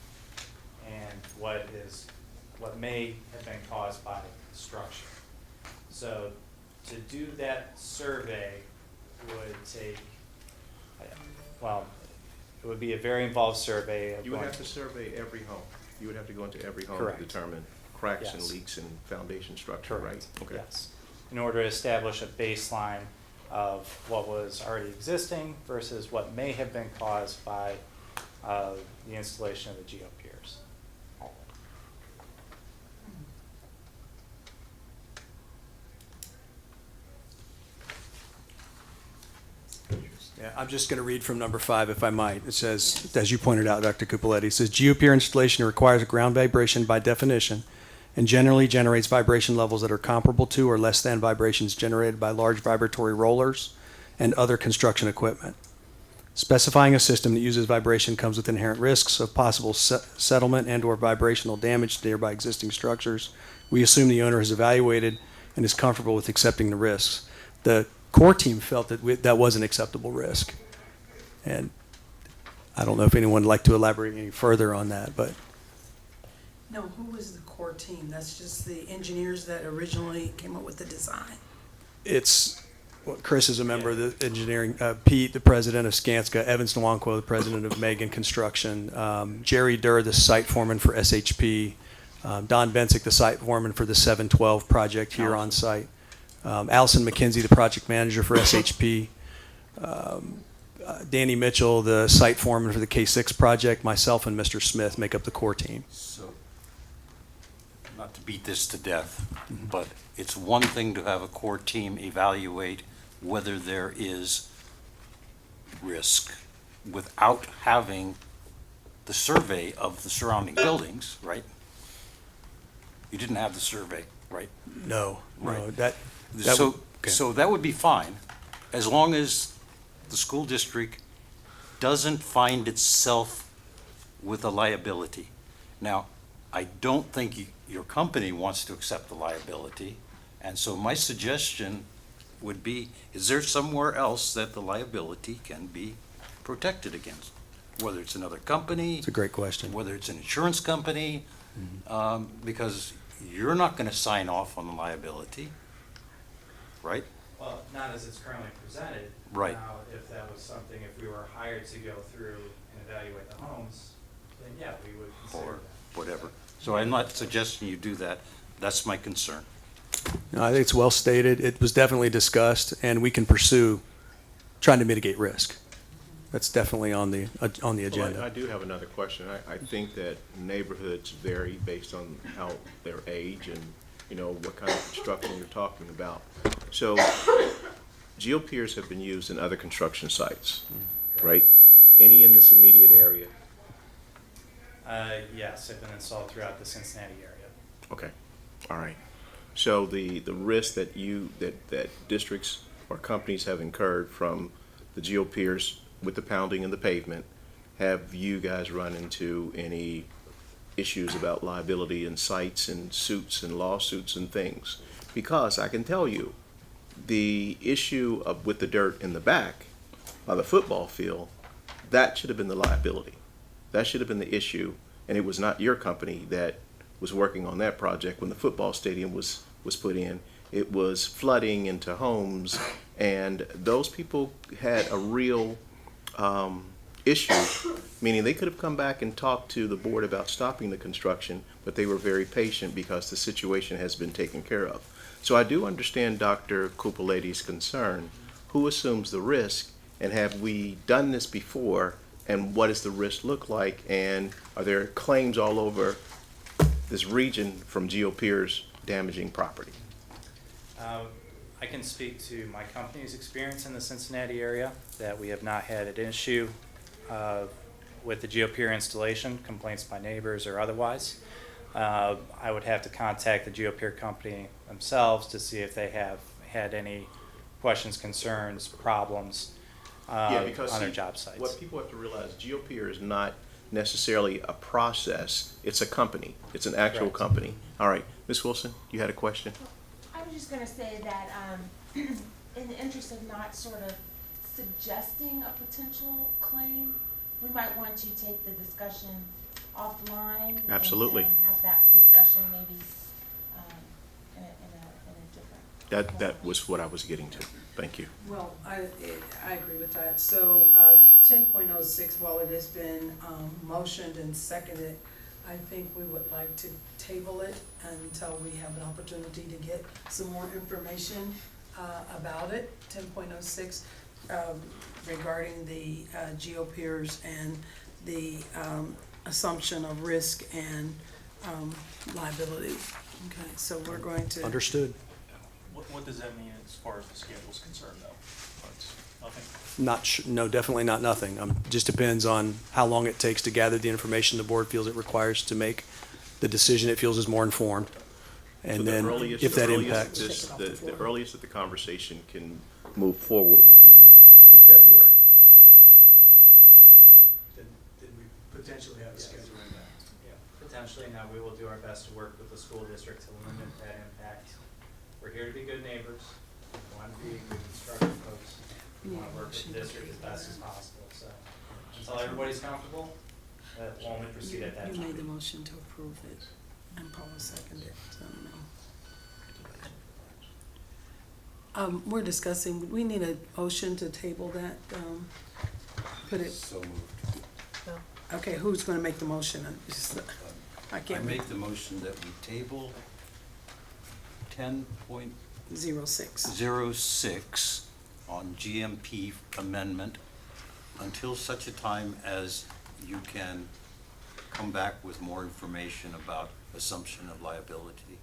and what may have been caused by structure. So to do that survey would take, well, it would be a very involved survey. You would have to survey every home. You would have to go into every home Correct. to determine cracks and Yes. leaks and foundation structure, right? Correct. Okay. Yes. In order to establish a baseline of what was already existing versus what may have been caused by the installation of the GeoPiers. Yeah, I'm just going to read from number 5, if I might. It says, as you pointed out, Dr. Cupoletti, it says, GeoPier installation requires a ground vibration by definition and generally generates vibration levels that are comparable to or less than vibrations generated by large vibratory rollers and other construction equipment. Specifying a system that uses vibration comes with inherent risks of possible settlement and or vibrational damage to nearby existing structures. We assume the owner has evaluated and is comfortable with accepting the risks. The core team felt that that was an acceptable risk. And I don't know if anyone would like to elaborate any further on that, but. No, who was the core team? That's just the engineers that originally came up with the design. It's, well, Chris is a member of the engineering, Pete, the president of Skanska, Evans Nwankwo, the president of Megan Construction, Jerry Durr, the site foreman for SHP, Don Bensick, the site foreman for the 712 project here on site. Allison McKenzie, the project manager for SHP, Danny Mitchell, the site foreman for the K6 project, myself and Mr. Smith make up the core team. So, not to beat this to death, but it's one thing to have a core team evaluate whether there is risk without having the survey of the surrounding buildings, right? You didn't have the survey, right? No, Right. no, So that would be fine, as long as the school district doesn't find itself with a liability. Now, I don't think your company wants to accept the liability, and so my suggestion would be, is there somewhere else that the liability can be protected against? Whether it's another company. It's a great question. Whether it's an insurance company, because you're not going to sign off on the liability, right? Well, not as it's currently presented. Right. Now, if that was something, if we were hired to go through and evaluate the homes, then yeah, we would consider Or that. whatever. So I'm not suggesting you do that. That's my concern. No, I think it's well stated. It was definitely discussed, and we can pursue trying to mitigate risk. That's definitely on the agenda. Well, I do have another question. I think that neighborhoods vary based on how their age and, you know, what kind of construction you're talking about. So GeoPiers have been used in other construction sites, right? Any in this immediate area? Yes, they've been installed throughout the Cincinnati area. Okay, all right. So the risk that that districts or companies have incurred from the GeoPiers with the pounding in the pavement, have you guys run into any issues about liability in sites and suits and lawsuits and things? Because I can tell you, the issue with the dirt in the back by the football field, that should have been the liability. That should have been the issue, and it was not your company that was working on that project when the football stadium was put in. It was flooding into homes, and those people had a real issue, meaning they could have come back and talked to the board about stopping the construction, but they were very patient because the situation has been taken care of. So I do understand Dr. Cupoletti's concern. Who assumes the risk, and have we done this before, and what does the risk look like, and are there claims all over this region from GeoPiers damaging property? I can speak to my company's experience in the Cincinnati area, that we have not had an issue with the GeoPier installation, complaints by neighbors or otherwise. I would have to contact the GeoPier company themselves to see if they have had any questions, concerns, problems on their job sites. What people have to realize, GeoPier is not necessarily a process, it's a company. It's an actual company. All right, Ms. Wilson, you had a question? I was just gonna say that, in the interest of not sort of suggesting a potential claim, we might want to take the discussion offline. Absolutely. And have that discussion maybe, in a different. That was what I was getting to. Thank you. Well, I agree with that. So 10.06, while it has been motioned and seconded, I think we would like to table it until we have an opportunity to get some more information. about it, 10.06, regarding the GeoPiers and the assumption of risk and liability. Okay, so we're going to. Understood. What does that mean as far as the schedule is concerned, though? It's nothing? No, definitely not nothing. Just depends on how long it takes to gather the information the board feels it requires to make the decision it feels is more informed. And So then if that impacts. The earliest that the conversation can move forward would be in February. Then we potentially have a schedule. Yeah, potentially. Now, we will do our best to work with the school district to limit that impact. We're here to be good neighbors. We want to be good constructive folks. We want to work with the district as best as possible. So until everybody's comfortable, we'll only proceed at that time. You made the motion to approve it, and Paula seconded it, so no. We're discussing, we need a motion to table that, put it. So moved. Okay, who's gonna make the motion? I I can't. make the motion that we table 06. 10.06 on GMP amendment until such a time as you can come back with more information about assumption of liability.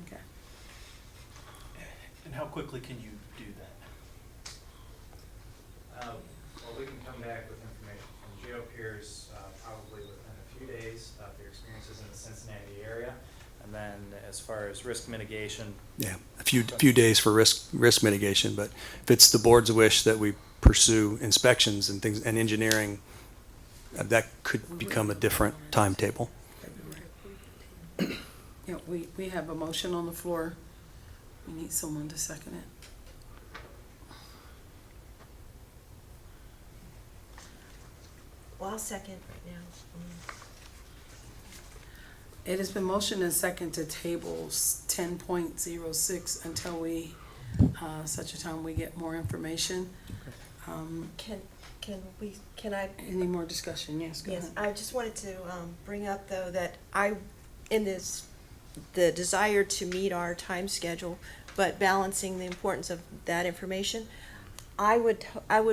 Okay. And how quickly can you do that? Well, we can come back with information from GeoPiers probably within a few days about their experiences in the Cincinnati area. And then as far as risk mitigation. Yeah, a few days for risk mitigation, but if it's the board's wish that we pursue inspections and things and engineering, that could become a different timetable. Yeah, we have a motion on the floor. We need someone to second it. Well, I'll second right now. It has been motioned and second to table 10.06 until we, such a time we get more information. Can I? Any more discussion? Yes, go ahead. I just wanted to bring up, though, that the desire to meet our time schedule, but balancing the importance of that information, I would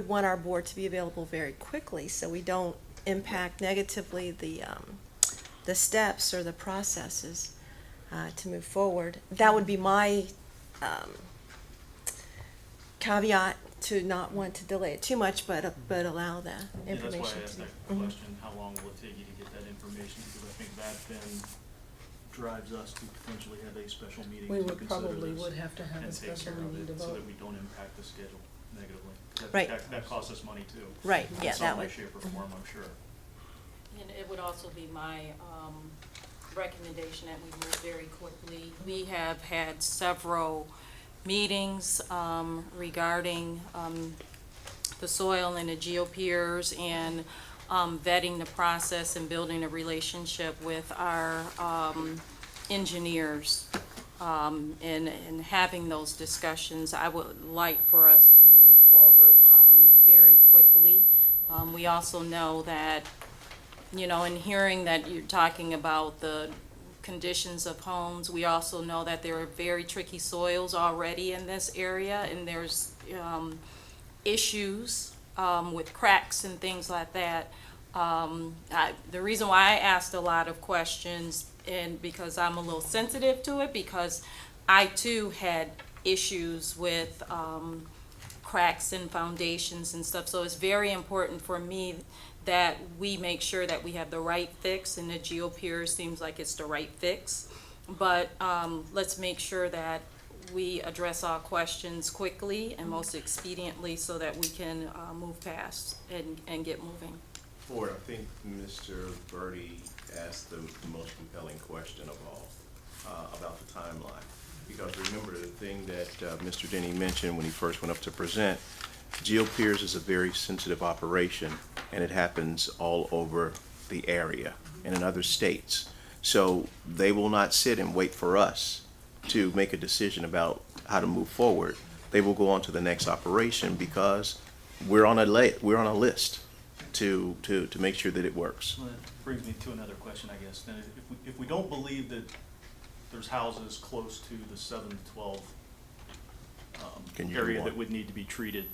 want our board to be available very quickly so we don't impact negatively the steps or the processes to move forward. That would be my caveat, to not want to delay it too much, but allow that information. That's why I asked that question, how long will it take you to get that information? Because I think that then drives us to potentially have a special meeting We to would consider probably this would have to have a and take special care of meeting it to so vote. that we don't impact the schedule negatively. Right. That costs us money too. Right, In yeah, that some way, would. shape, or form, I'm sure. And it would also be my recommendation that we move very quickly. We have had several meetings regarding the soil and the GeoPiers and vetting the process and building a relationship with our engineers and having those discussions. I would like for us to move forward very quickly. We also know that, you know, in hearing that you're talking about the conditions of homes, we also know that there are very tricky soils already in this area, and there's issues with cracks and things like that. The reason why I asked a lot of questions, and because I'm a little sensitive to it, because I too had issues with cracks in foundations and stuff, so it's very important for me that we make sure that we have the right fix, and the GeoPiers seems like it's the right fix. But let's make sure that we address our questions quickly and most expediently so that we can move past and get moving. Ford, I think Mr. Birdie asked the most compelling question of all about the timeline. Because remember, the thing that Mr. Denny mentioned when he first went up to present, GeoPiers is a very sensitive operation, and it happens all over the area and in other states. So they will not sit and wait for us to make a decision about how to move forward. They will go on to the next operation because we're on a list to make sure that it works. Well, that brings me to another question, I guess. Then if we don't believe that there's houses close to the 7 to 12 Can you area go that on? would need to be treated.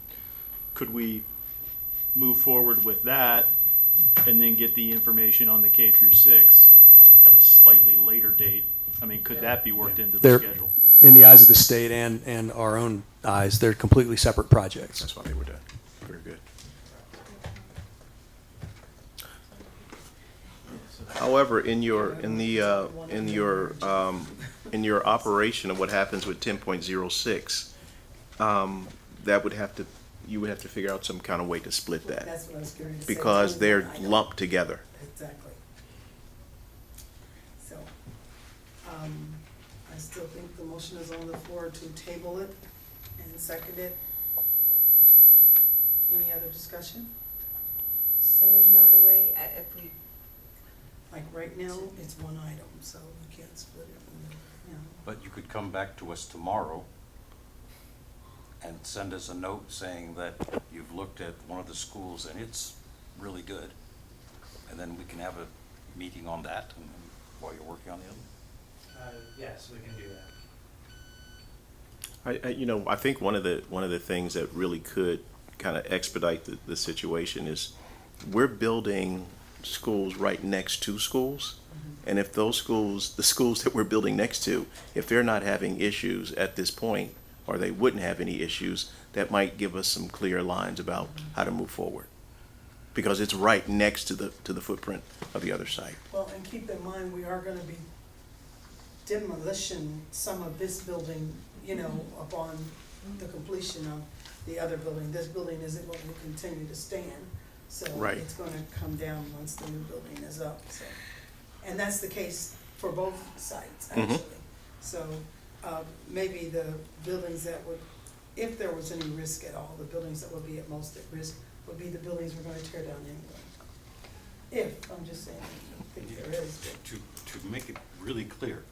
Could we move forward with that and then get the information on the K through 6 at a slightly later date? I mean, could that be worked into the They're, schedule? in the eyes of the state and our own eyes, they're completely separate projects. That's why they were done. Very good. However, in your operation of what happens with 10.06, that would have to, you would have to figure out some kind of way to split that. That's what I was curious to say. Because It's only they're one item. lumped together. Exactly. So, I still think the motion is on the floor to table it and second it. Any other discussion? So there's not a way, if we, Like right now, it's one item, so we can't split it. But you could come back to us tomorrow and send us a note saying that you've looked at one of the schools and it's really good. And then we can have a meeting on that and while you're working on the other. Yes, we can do that. I think one of the things that really could kind of expedite the situation is we're building schools right next to schools. And if those schools, the schools that we're building next to, if they're not having issues at this point, or they wouldn't have any issues, that might give us some clear lines about how to move forward. Because it's right next to the footprint of the other site. Well, and keep in mind, we are gonna be demolition some of this building, upon the completion of the other building. This building isn't going to continue to stand, so Right. it's gonna come down once the new building is up, so. And that's the case for both sites, Mhm. actually. So, maybe the buildings that would, if there was any risk at all, the buildings that would be at most at risk would be the buildings we're gonna tear down anyway. If, I'm just saying, I don't think there is, but. To make it really clear,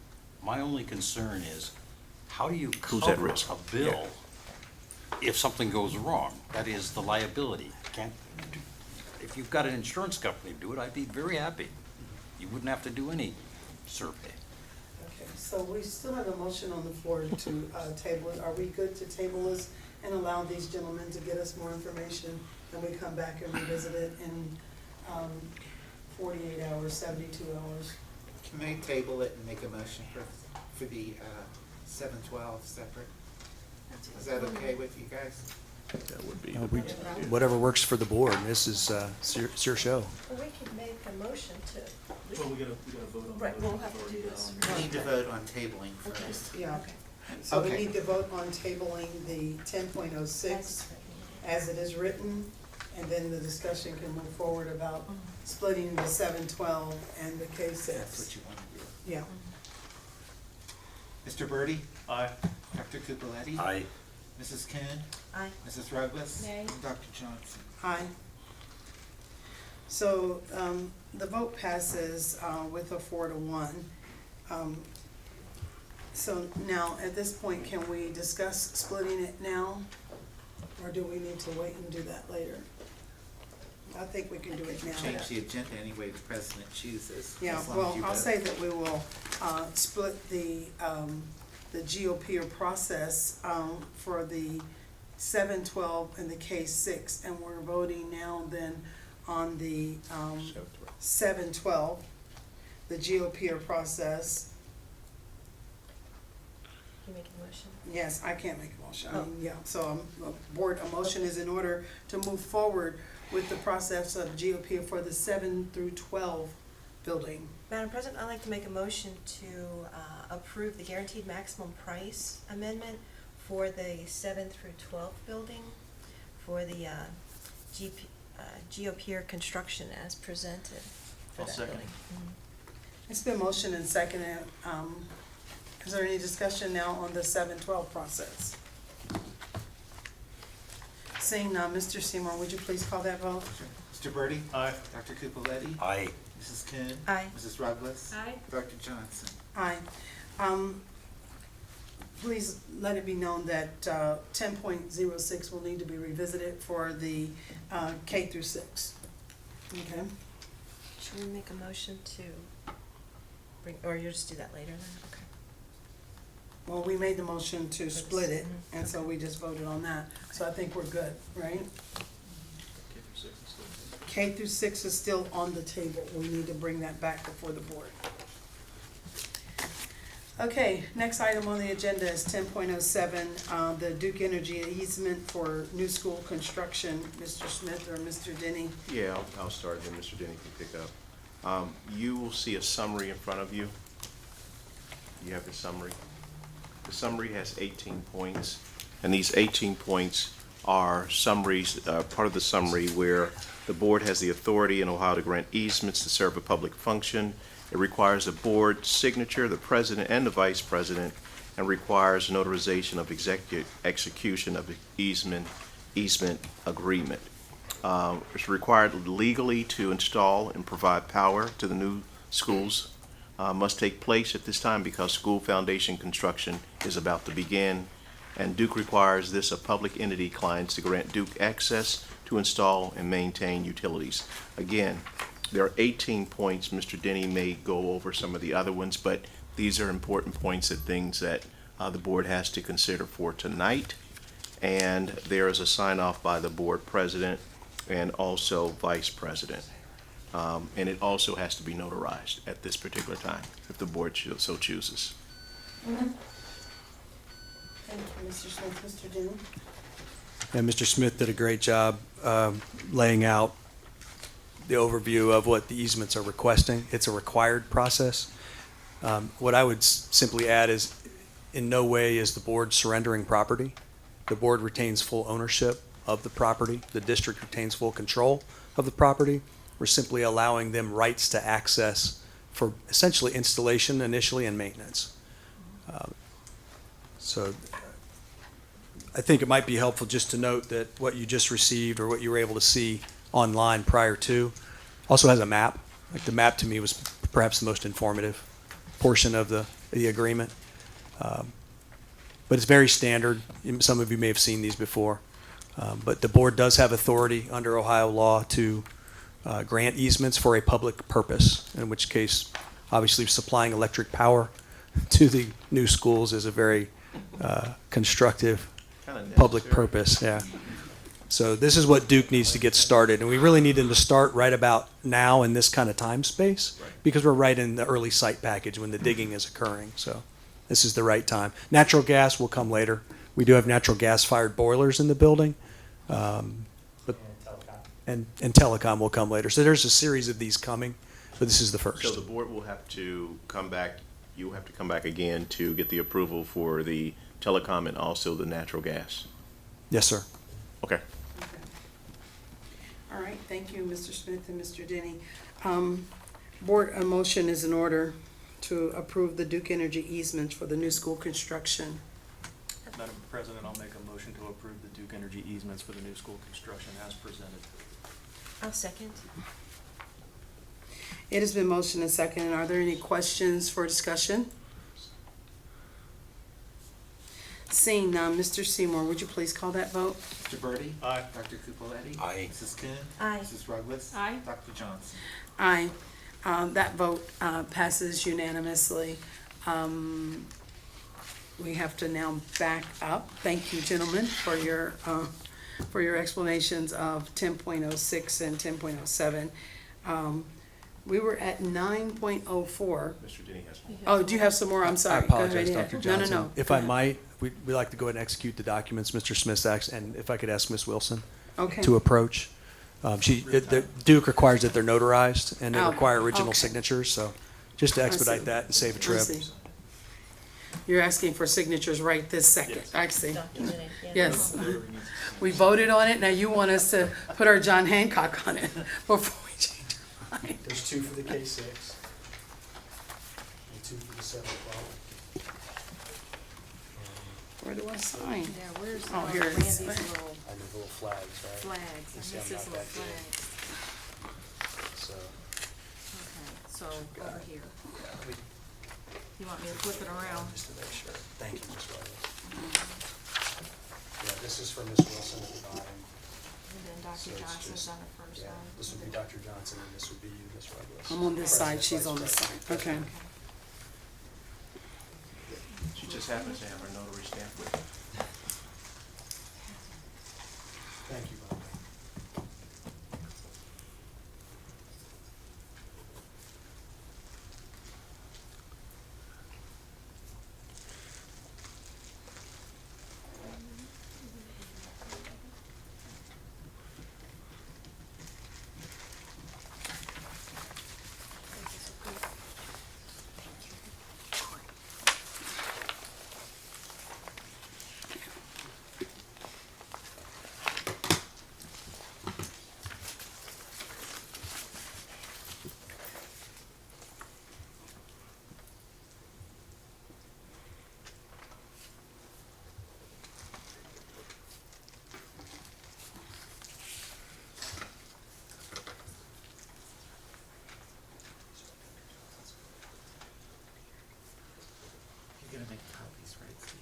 my only concern is, how do you Who's at cover risk? a bill if something goes wrong? That is the liability. If you've got an insurance company to do it, I'd be very happy. You wouldn't have to do any survey. Okay, so we still have a motion on the floor to table it. Are we good to table this and allow these gentlemen to get us more information, and we come back and revisit it in 48 hours, 72 hours? Can they table it and make a motion for the 712 separate? Is that okay with you guys? That would be. Whatever works for the board. This is it's your show. well, we could make a motion to. Well, we gotta vote on. Right, we'll have to do this. We need to vote on tabling first. Yeah. So we Okay. need to vote on tabling the 10.06 as it is written, and then the discussion can move forward about splitting the 712 and the K6. That's what you want to do. Yeah. Mr. Birdie? Aye. Dr. Cupoletti? Aye. Mrs. Kuhn? Aye. Mrs. Ruggles? Nay. And Dr. Johnson? Aye. So, the vote passes, with a 4-1. So now, at this point, can we discuss splitting it now? Or do we need to wait and do that later? I think we can do it now. Change the agenda any way the president chooses. Yeah, as long well, as you I'll vote. say that we will, split the GeoPier process, for the 712 and the K6, and we're voting now then on the, 712, the GeoPier process. You make a motion? Yes, I can't make a motion, so, a motion is in order to move forward with the process of GeoPier for the 7 through 12 building. Madam President, I'd like to make a motion to approve the guaranteed maximum price amendment for the 7 through 12 building for the GeoPier construction as presented for I'll that second. building. It's been motioned and seconded. Is there any discussion now on the 712 process? Seeing none, Mr. Seymour, would you please call that vote? Mr. Birdie? Aye. Dr. Cupoletti? Aye. Mrs. Kuhn? Aye. Mrs. Ruggles? Aye. Dr. Johnson? Aye. Please let it be known that 10.06 will need to be revisited for the K through 6. Okay? Should we make a motion to bring, or you'll just do that later then? Okay. Well, we made the motion to split it, and so we just voted on that. So I think we're good, right? K through 6 is still on the table. We need to bring that back before the board. Okay, next item on the agenda is 10.07, the Duke Energy easement for new school construction. Mr. Smith or Mr. Denny? Yeah, I'll start, then Mr. Denny can pick up. You will see a summary in front of you. You have the summary. The summary has 18 points, and these 18 points are summaries, part of the summary where the board has the authority in Ohio to grant easements to serve a public function. It requires a board signature, the president and the vice president, and requires notarization of execution of the easement agreement. It's required legally to install and provide power to the new schools. Must take place at this time because school foundation construction is about to begin, and Duke requires this of public entity clients to grant Duke access to install and maintain utilities. Again, there are 18 points. Mr. Denny may go over some of the other ones, but these are important points and things that the board has to consider for tonight. And there is a sign off by the board president and also vice president. And it also has to be notarized at this particular time, if the board so chooses. Thank you, Mr. Smith. Mr. Denny? And Mr. Smith did a great job laying out the overview of what the easements are requesting. It's a required process. What I would simply add is, in no way is the board surrendering property. The board retains full ownership of the property. The district retains full control of the property. We're simply allowing them rights to access for essentially installation initially and maintenance. So I think it might be helpful just to note that what you just received or what you were able to see online prior to also has a map. Like, the map to me was perhaps the most informative portion of the agreement. But it's very standard. Some of you may have seen these before. But the board does have authority under Ohio law to grant easements for a public purpose, in which case, obviously, supplying electric power to the new schools is a very constructive public purpose. Yeah. So this is what Duke needs to get started, and we really need them to start right about now in this kind of time space, because we're right in the early site package when the digging is occurring. So this is the right time. Natural gas will come later. We do have natural gas-fired boilers in the building, and telecom will come later. So there's a series of these coming, but this is the first. So the board will have to come back, you will have to come back again to get the approval for the telecom and also the natural gas. Yes, sir. Okay. All right, thank you, Mr. Smith and Mr. Denny. Board, a motion is in order to approve the Duke Energy easements for the new school construction. Madam President, I'll make a motion to approve the Duke Energy easements for the new school construction as presented. I'll second. It has been motioned and seconded. Are there any questions for discussion? Seeing none, Mr. Seymour, would you please call that vote? Mr. Birdie? Aye. Dr. Cupoletti? Aye. Mrs. Kuhn? Aye. Mrs. Ruggless? Aye. Dr. Johnson? Aye. That vote passes unanimously. We have to now back up. Thank you, gentlemen, for your explanations of 10.06 and 10.07. We were at 9.04. Mr. Denny has one. Oh, do you have some more? I'm sorry. I apologize, Go ahead. Dr. Johnson. No. If I might, we'd like to go ahead and execute the documents Mr. Smith's asked, and if I could ask Ms. Wilson Okay. to approach. Duke requires that they're notarized, and they Oh, require original okay. signatures, so just to expedite see. that and save a I trip. see. You're asking for signatures right this second. Yes. I see. Documented, yeah. Yes. We voted on it. Now you want us to put our John Hancock on it before we change our mind. There's 2 for the K6 and 2 for the 712. Where do I sign? Yeah, where's Oh, here it is. Randy's little And the little flags, right? flags? I You see miss I'm his not little back there. flags. So, Okay, so over here. You want me to flip it around? just to make sure. Thank you, Ms. Rogers. Yeah, this is for Ms. Wilson at the bottom. And then So Dr. it's Johnson's just- on the first Yeah, one. this would be Dr. Johnson, and this would be you, Ms. Rogers. I'm on this side, President, she's Vice on this President. side. Okay. She She just happens to have her notary stamp with her. Thank you, Bob. You're gonna make copies, right, Steve?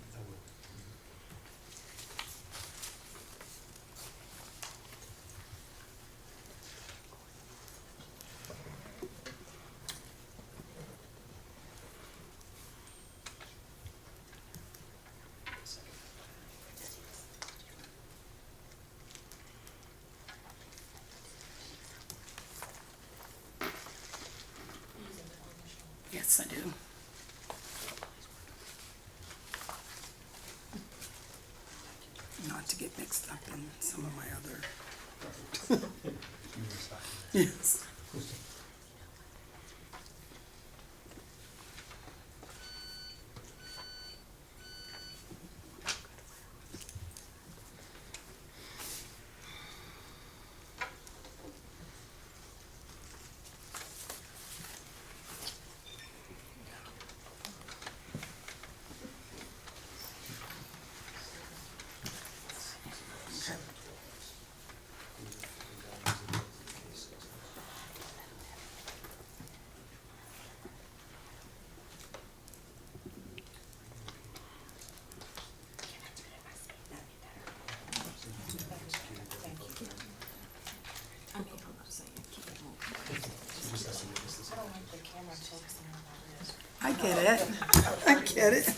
Yes, I do. Not to get mixed up in some of my other. Yes. I get it. I get it.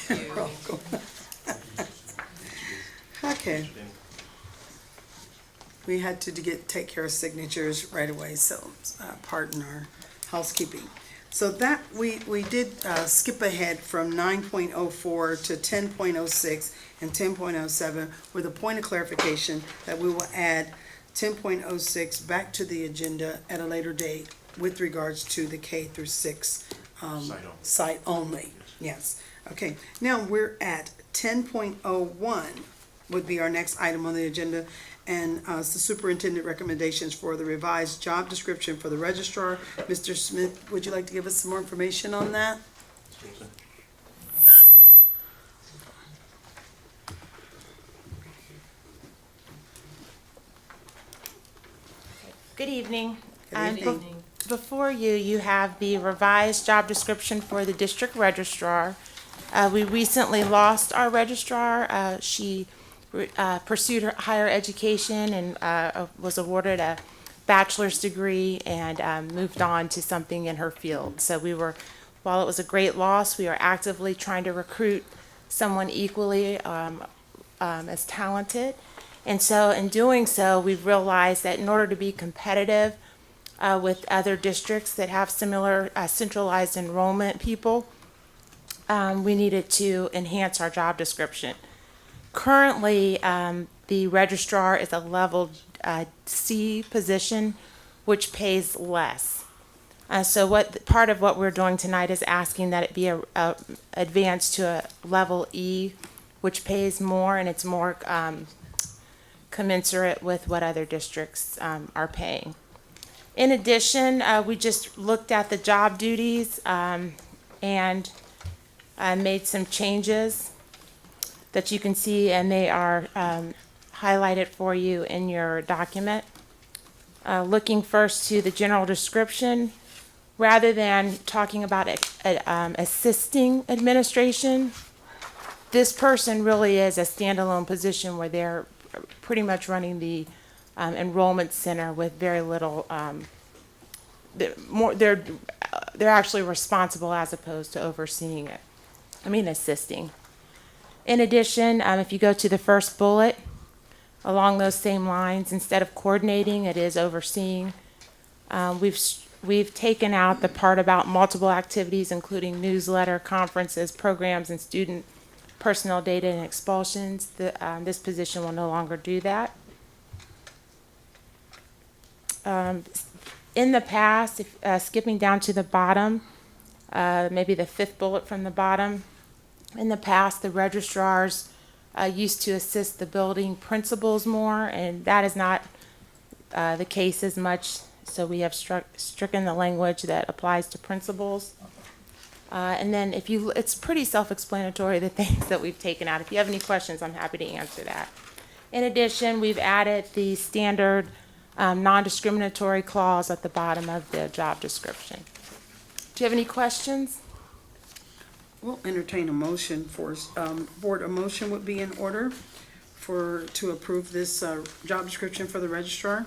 You're welcome. Okay. We had to take care of signatures right away, so pardon our housekeeping. So that, we did skip ahead from 9.04 to 10.06 and 10.07 with a point of clarification that we will add 10.06 back to the agenda at a later date with regards to the K through 6 site only. Yes. Okay. Now we're at 10.01 would be our next item on the agenda, and it's the superintendent recommendations for the revised job description for the registrar. Mr. Smith, would you like to give us some more information on that? Good evening. Good evening. Before you, you have the revised job description for the district registrar. We recently lost our registrar. She pursued her higher education and was awarded a bachelor's degree and moved on to something in her field. So while it was a great loss, we are actively trying to recruit someone equally as talented. And so in doing so, we've realized that in order to be competitive with other districts that have similar centralized enrollment people, we needed to enhance our job description. Currently, the registrar is a level C position, which pays less. So part of what we're doing tonight is asking that it be advanced to a level E, which pays more, and it's more commensurate with what other districts are paying. In addition, we just looked at the job duties and made some changes that you can see, and they are highlighted for you in your document. Looking first to the general description, rather than talking about assisting administration, this person really is a standalone position where they're pretty much running the enrollment center with very little, they're they're actually responsible as opposed to overseeing it. Assisting. In addition, if you go to the first bullet, along those same lines, instead of coordinating, it is overseeing. We've taken out the part about multiple activities, including newsletter, conferences, programs, and student personnel data and expulsions. This position will no longer do that. In the past, skipping down to the bottom, maybe the fifth bullet from the bottom, in the past, the registrars used to assist the building principals more, and that is not the case as much. So we have stricken the language that applies to principals. And then it's pretty self-explanatory, the things that we've taken out. If you have any questions, I'm happy to answer that. In addition, we've added the standard non-discriminatory clause at the bottom of the job description. Do you have any questions? We'll entertain a motion for, board, a motion would be in order to approve this job description for the registrar.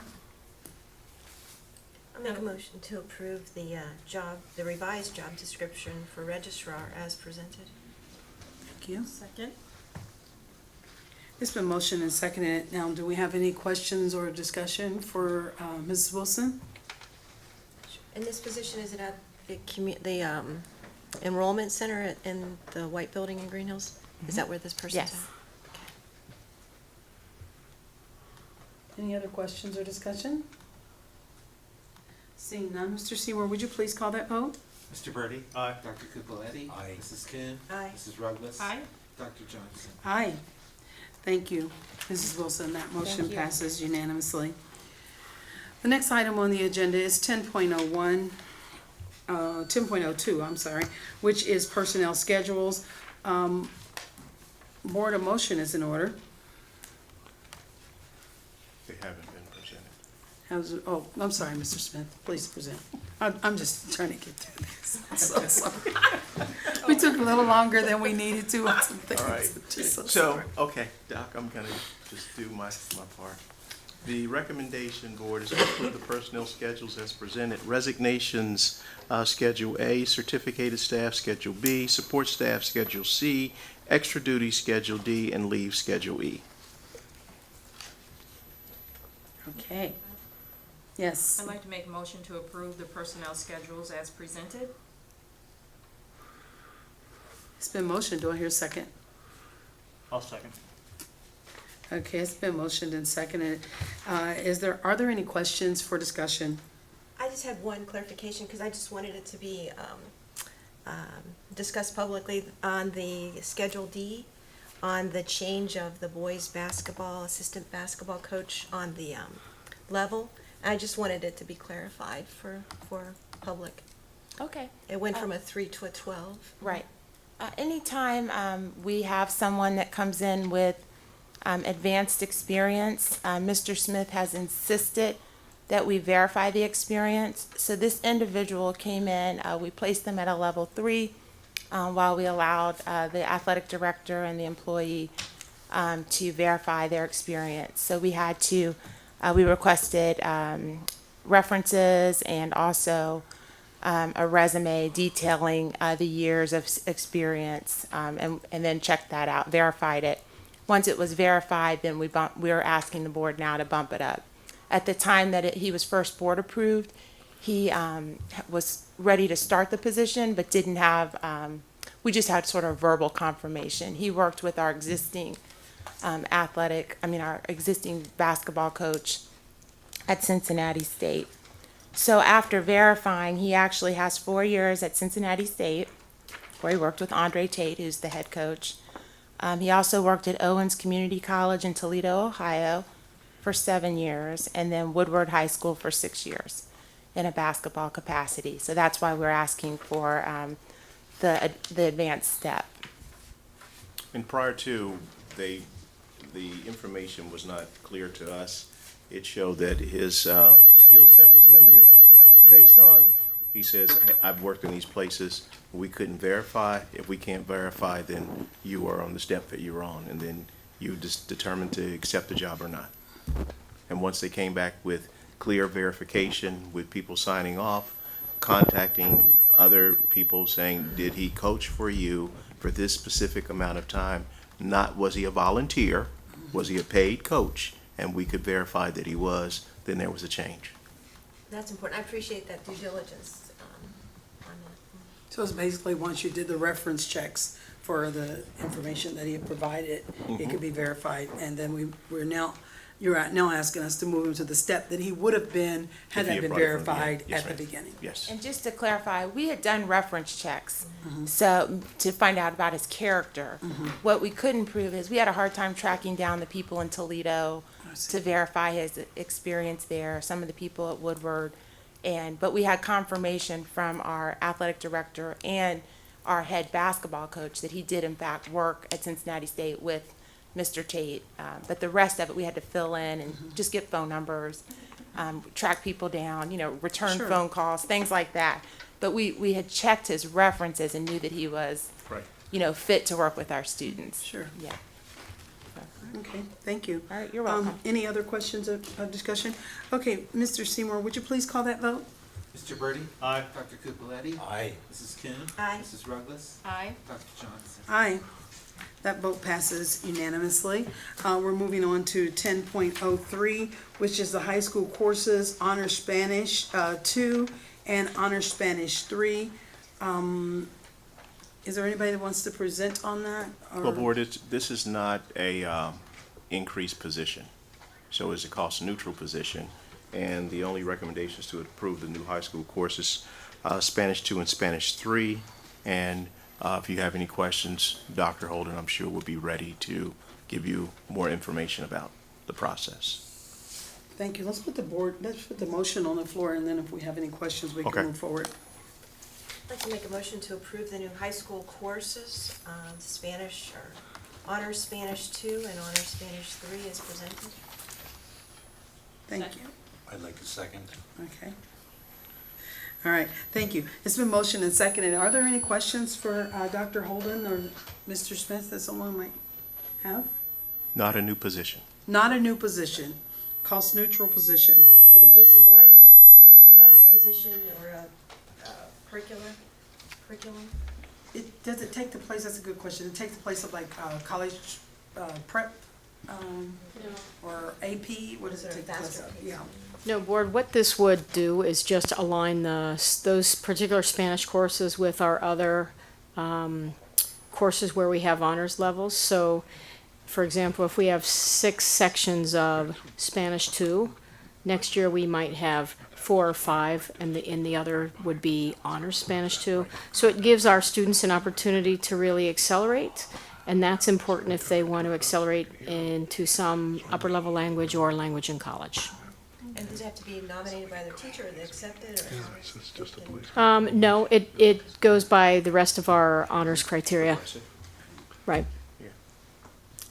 I'll make a motion to approve the revised job description for registrar as presented. Thank you. Second. It's been motioned and seconded. Now, do we have any questions or discussion for Mrs. Wilson? And this position, is it at the enrollment center in the white building in Green Hills? Is that where this person's Yes. at? Any other questions or discussion? Seeing none, Mr. Seward, would you please call that vote? Mr. Birdie? Aye. Dr. Cupoletti? Aye. Mrs. Kuhn? Aye. Mrs. Ruggles? Aye. Dr. Johnson? Aye. Thank you, Mrs. Wilson. That motion Thank you. passes unanimously. The next item on the agenda is 10.01, 10.02, I'm sorry, which is personnel schedules. Board, a motion is in order. They haven't been presented. I'm sorry, Mr. Smith, please present. I'm just trying to get through this. I'm so sorry. We took a little longer than we needed to on some things. All right. Just so So, sorry. okay, Doc, I'm gonna just do my part. The recommendation, board, is to approve the personnel schedules as presented. Resignations, Schedule A, certificated staff, Schedule B, support staff, Schedule C, extra duty, Schedule D, and leave, Schedule E. Okay. Yes. I'd like to make a motion to approve the personnel schedules as presented. It's been motioned. Do I hear a second? I'll second. Okay, it's been motioned and seconded. Are there any questions for discussion? I just have one clarification, because I just wanted it to be discussed publicly on the Schedule D, on the change of the boys basketball, assistant basketball coach on the level. I just wanted it to be clarified for public. Okay. It went from a 3 to a 12. Right. Anytime we have someone that comes in with advanced experience, Mr. Smith has insisted that we verify the experience. So this individual came in, we placed them at a level 3 while we allowed the athletic director and the employee to verify their experience. So we had to, we requested references and also a resume detailing the years of experience, and then checked that out, verified it. Once it was verified, then we were asking the board now to bump it up. At the time that he was first board approved, he was ready to start the position, but didn't have, we just had sort of verbal confirmation. He worked with our existing our existing basketball coach at Cincinnati State. So after verifying, he actually has 4 years at Cincinnati State, where he worked with Andre Tate, who's the head coach. He also worked at Owens Community College in Toledo, Ohio, for 7 years, and then Woodward High School for 6 years in a basketball capacity. So that's why we're asking for the advanced step. And prior to, the information was not clear to us. It showed that his skill set was limited based on, he says, I've worked in these places, we couldn't verify. If we can't verify, then you are on the step that you're on, and then you just determined to accept the job or not. And once they came back with clear verification, with people signing off, contacting other people saying, did he coach for you for this specific amount of time? Not, was he a volunteer? Was he a paid coach? And we could verify that he was, then there was a change. That's important. I appreciate that due diligence on that. So it's basically, once you did the reference checks for the information that he had provided, it could be verified, and then you're now asking us to move him to the step that he would have been had If he that been applied from the verified beginning. Yes, at the ma'am. beginning. Yes. And just to clarify, we had done reference checks, so to find out about his character. What we couldn't prove is we had a hard time tracking down the people in Toledo to verify his experience there, some of the people at Woodward, but we had confirmation from our athletic director and our head basketball coach that he did in fact work at Cincinnati State with Mr. Tate, but the rest of it we had to fill in and just get phone numbers, track people down, return Sure. phone calls, things like that. But we had checked his references and knew that he was, Right. fit to work with our students. Sure. Yeah. Okay, thank you. All right, you're welcome. Any other questions of discussion? Okay, Mr. Seymour, would you please call that vote? Mr. Birdie? Aye. Dr. Cupoletti? Aye. Mrs. Kuhn? Aye. Mrs. Ruggles? Aye. Dr. Johnson? Aye. That vote passes unanimously. We're moving on to 10.03, which is the high school courses, Honor Spanish 2 and Honor Spanish 3. Is there anybody that wants to present on that? or- Well, Board, this is not a increased position, so it's a cost-neutral position, and the only recommendation is to approve the new high school courses, Spanish 2 and Spanish 3, and if you have any questions, Dr. Holden, I'm sure, will be ready to give you more information about the process. Thank you. Let's put the motion on the floor, and then if we have any questions, we Okay. can move forward. I'd like to make a motion to approve the new high school courses, Spanish or Honor Spanish 2 and Honor Spanish 3 as presented. Thank you. I'd like a second. Okay. All right, thank you. It's been motioned and seconded. Are there any questions for Dr. Holden or Mr. Smith that someone might have? Not a new position. Not a new position, cost-neutral position. But is this a more enhanced position or a curriculum? Does it take the place, that's a good question, it takes the place of like college prep? Or AP, what does it take the place of? Yeah. No, Board, what this would do is just align those particular Spanish courses with our other courses where we have honors levels. So, for example, if we have 6 sections of Spanish 2, next year we might have 4 or 5, and the other would be honors Spanish 2. So it gives our students an opportunity to really accelerate, and that's important if they want to accelerate into some upper level language or language in college. And does it have to be nominated by their teacher, or they accept it, or? No, it goes by the rest of our honors criteria. Right.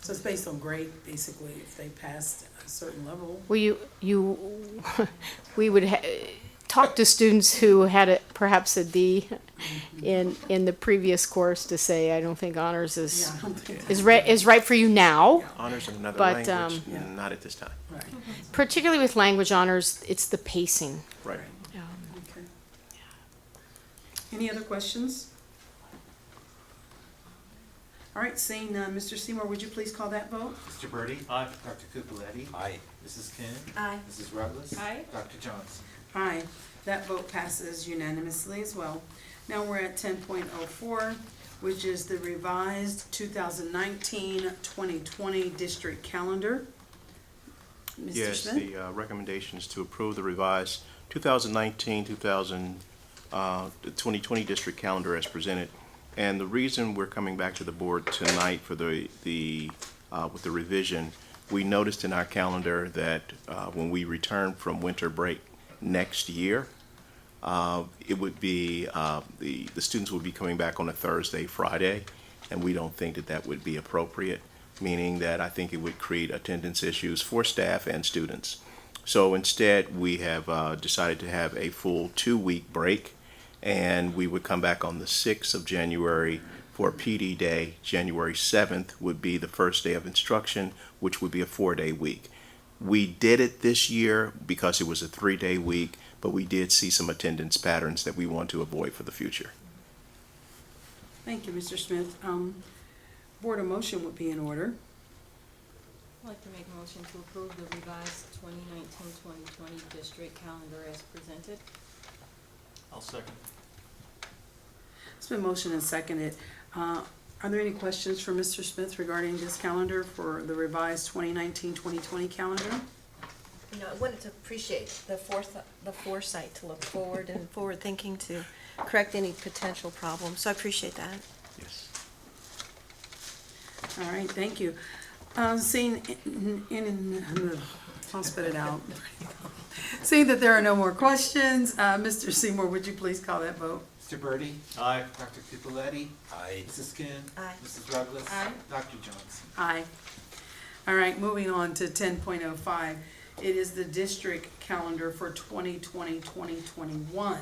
So it's based on grade, basically, if they passed a certain level. Well, we would talk to students who had perhaps a D in the previous course to say, I don't think honors is right for you now. Honors in another But, language, not at this time. Right. Particularly with language honors, it's the pacing. Right. Okay. Any other questions? All right, seeing none, Mr. Seymour, would you please call that vote? Mr. Birdie? Aye. Dr. Cupoletti? Aye. Mrs. Kuhn? Aye. Mrs. Ruggles? Aye. Dr. Johnson? Aye. That vote passes unanimously as well. Now we're at 10.04, which is the revised 2019-2020 district calendar. Mr. Yes, Smith? the recommendation is to approve the revised 2019-2020 district calendar as presented. And the reason we're coming back to the board tonight for with the revision, we noticed in our calendar that when we return from winter break next year, it would be the students would be coming back on a Thursday, Friday, and we don't think that would be appropriate, meaning that I think it would create attendance issues for staff and students. So instead, we have decided to have a full 2-week break, and we would come back on the 6th of January for PD Day. January 7th would be the first day of instruction, which would be a 4-day week. We did it this year because it was a 3-day week, but we did see some attendance patterns that we want to avoid for the future. Thank you, Mr. Smith. Board, a motion would be in order. I'd like to make a motion to approve the revised 2019-2020 district calendar as presented. I'll second. It's been motioned and seconded. Are there any questions for Mr. Smith regarding this calendar for the revised 2019-2020 calendar? You know, I wanted to appreciate the foresight to look forward and forward thinking to correct any potential problems. So I appreciate that. Yes. All right, thank you. Seeing I'll spit it out. Seeing that there are no more questions, Mr. Seymour, would you please call that vote? Mr. Birdie? Aye. Dr. Cupoletti? Aye. Mrs. Kuhn? Aye. Mrs. Douglas? Aye. Dr. Johnson? Aye. All right, moving on to 10.05. It is the district calendar for 2020-2021.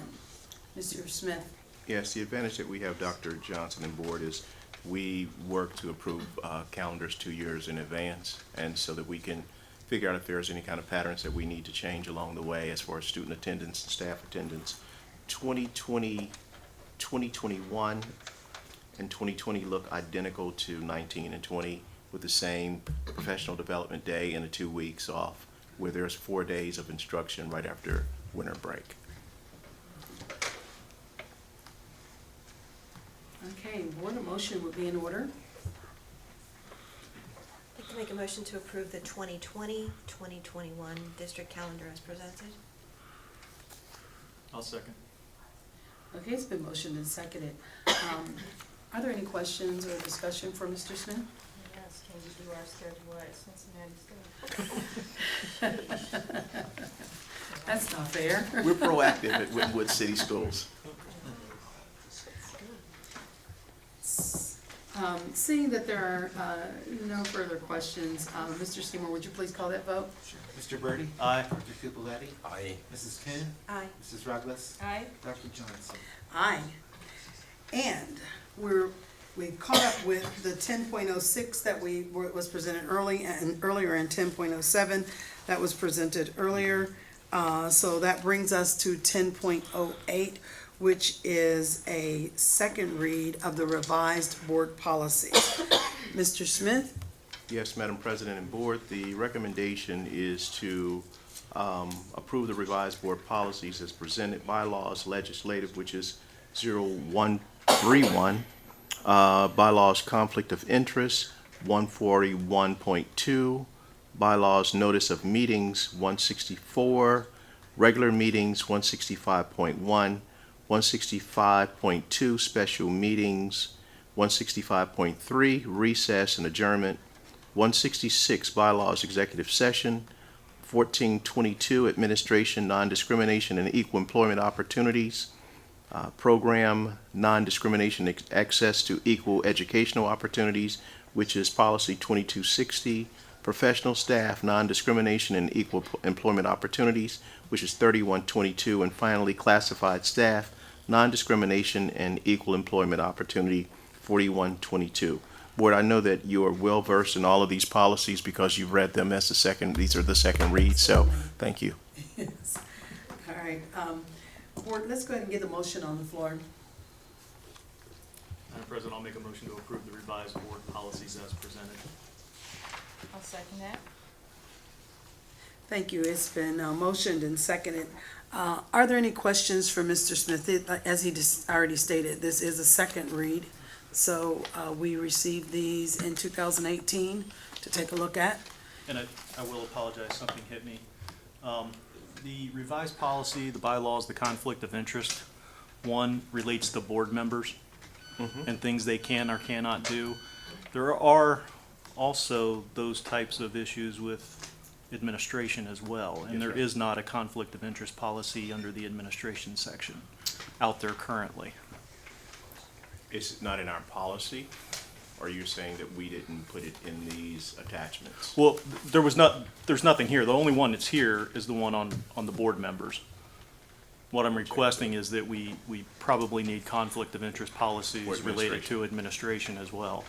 Mr. Smith? Yes, the advantage that we have, Dr. Johnson and board, is we work to approve calendars 2 years in advance, and so that we can figure out if there's any kind of patterns that we need to change along the way as far as student attendance and staff attendance. 2020, 2021, and 2020 look identical to 19 and 20 with the same professional development day and the 2 weeks off, where there's 4 days of instruction right after winter break. Okay, board, a motion would be in order. I'd like to make a motion to approve the 2020-2021 district calendar as presented. I'll second. Okay, it's been motioned and seconded. Are there any questions or discussion for Mr. Smith? Yes, can you do our schedule at Cincinnati State? That's not fair. We're proactive at Winwood City Schools. Seeing that there are no further questions, Mr. Seymour, would you please call that vote? Mr. Birdie? Aye. Dr. Cupoletti? Aye. Mrs. Kuhn? Aye. Mrs. Douglas? Aye. Dr. Johnson? Aye. And we've caught up with the 10.06 that was presented earlier in 10.07 that was presented earlier. So that brings us to 10.08, which is a second read of the revised board policies. Mr. Smith? Yes, Madam President and Board, the recommendation is to approve the revised board policies as presented. Bylaws legislative, which is 0131. Bylaws conflict of interest, 141.2. Bylaws notice of meetings, 164. Regular meetings, 165.1. 165.2 special meetings, 165.3 recess and adjournment, 166 bylaws executive session, 1422 administration, non-discrimination and equal employment opportunities, program non-discrimination access to equal educational opportunities, which is policy 2260, professional staff non-discrimination and equal employment opportunities, which is 3122, and finally classified staff non-discrimination and equal employment opportunity, 4122. Board, I know that you are well versed in all of these policies because you've read them as these are the second read, so thank you. Yes. All right, board, let's go ahead and get the motion on the floor. Madam President, I'll make a motion to approve the revised board policies as presented. I'll second that. Thank you. It's been motioned and seconded. Are there any questions for Mr. Smith? As he just already stated, this is a second read. So we received these in 2018 to take a look at. And I will apologize, something hit me. The revised policy, the bylaws, the conflict of interest, one relates to board members and things they can or cannot do. There are also those types of issues with administration as well, and there is not a conflict of interest policy under the administration section out there currently. It's not in our policy, or you're saying that we didn't put it in these attachments? Well, there's nothing here. The only one that's here is the one on the board members. What I'm requesting is that we probably need conflict of interest policies related to administration as well.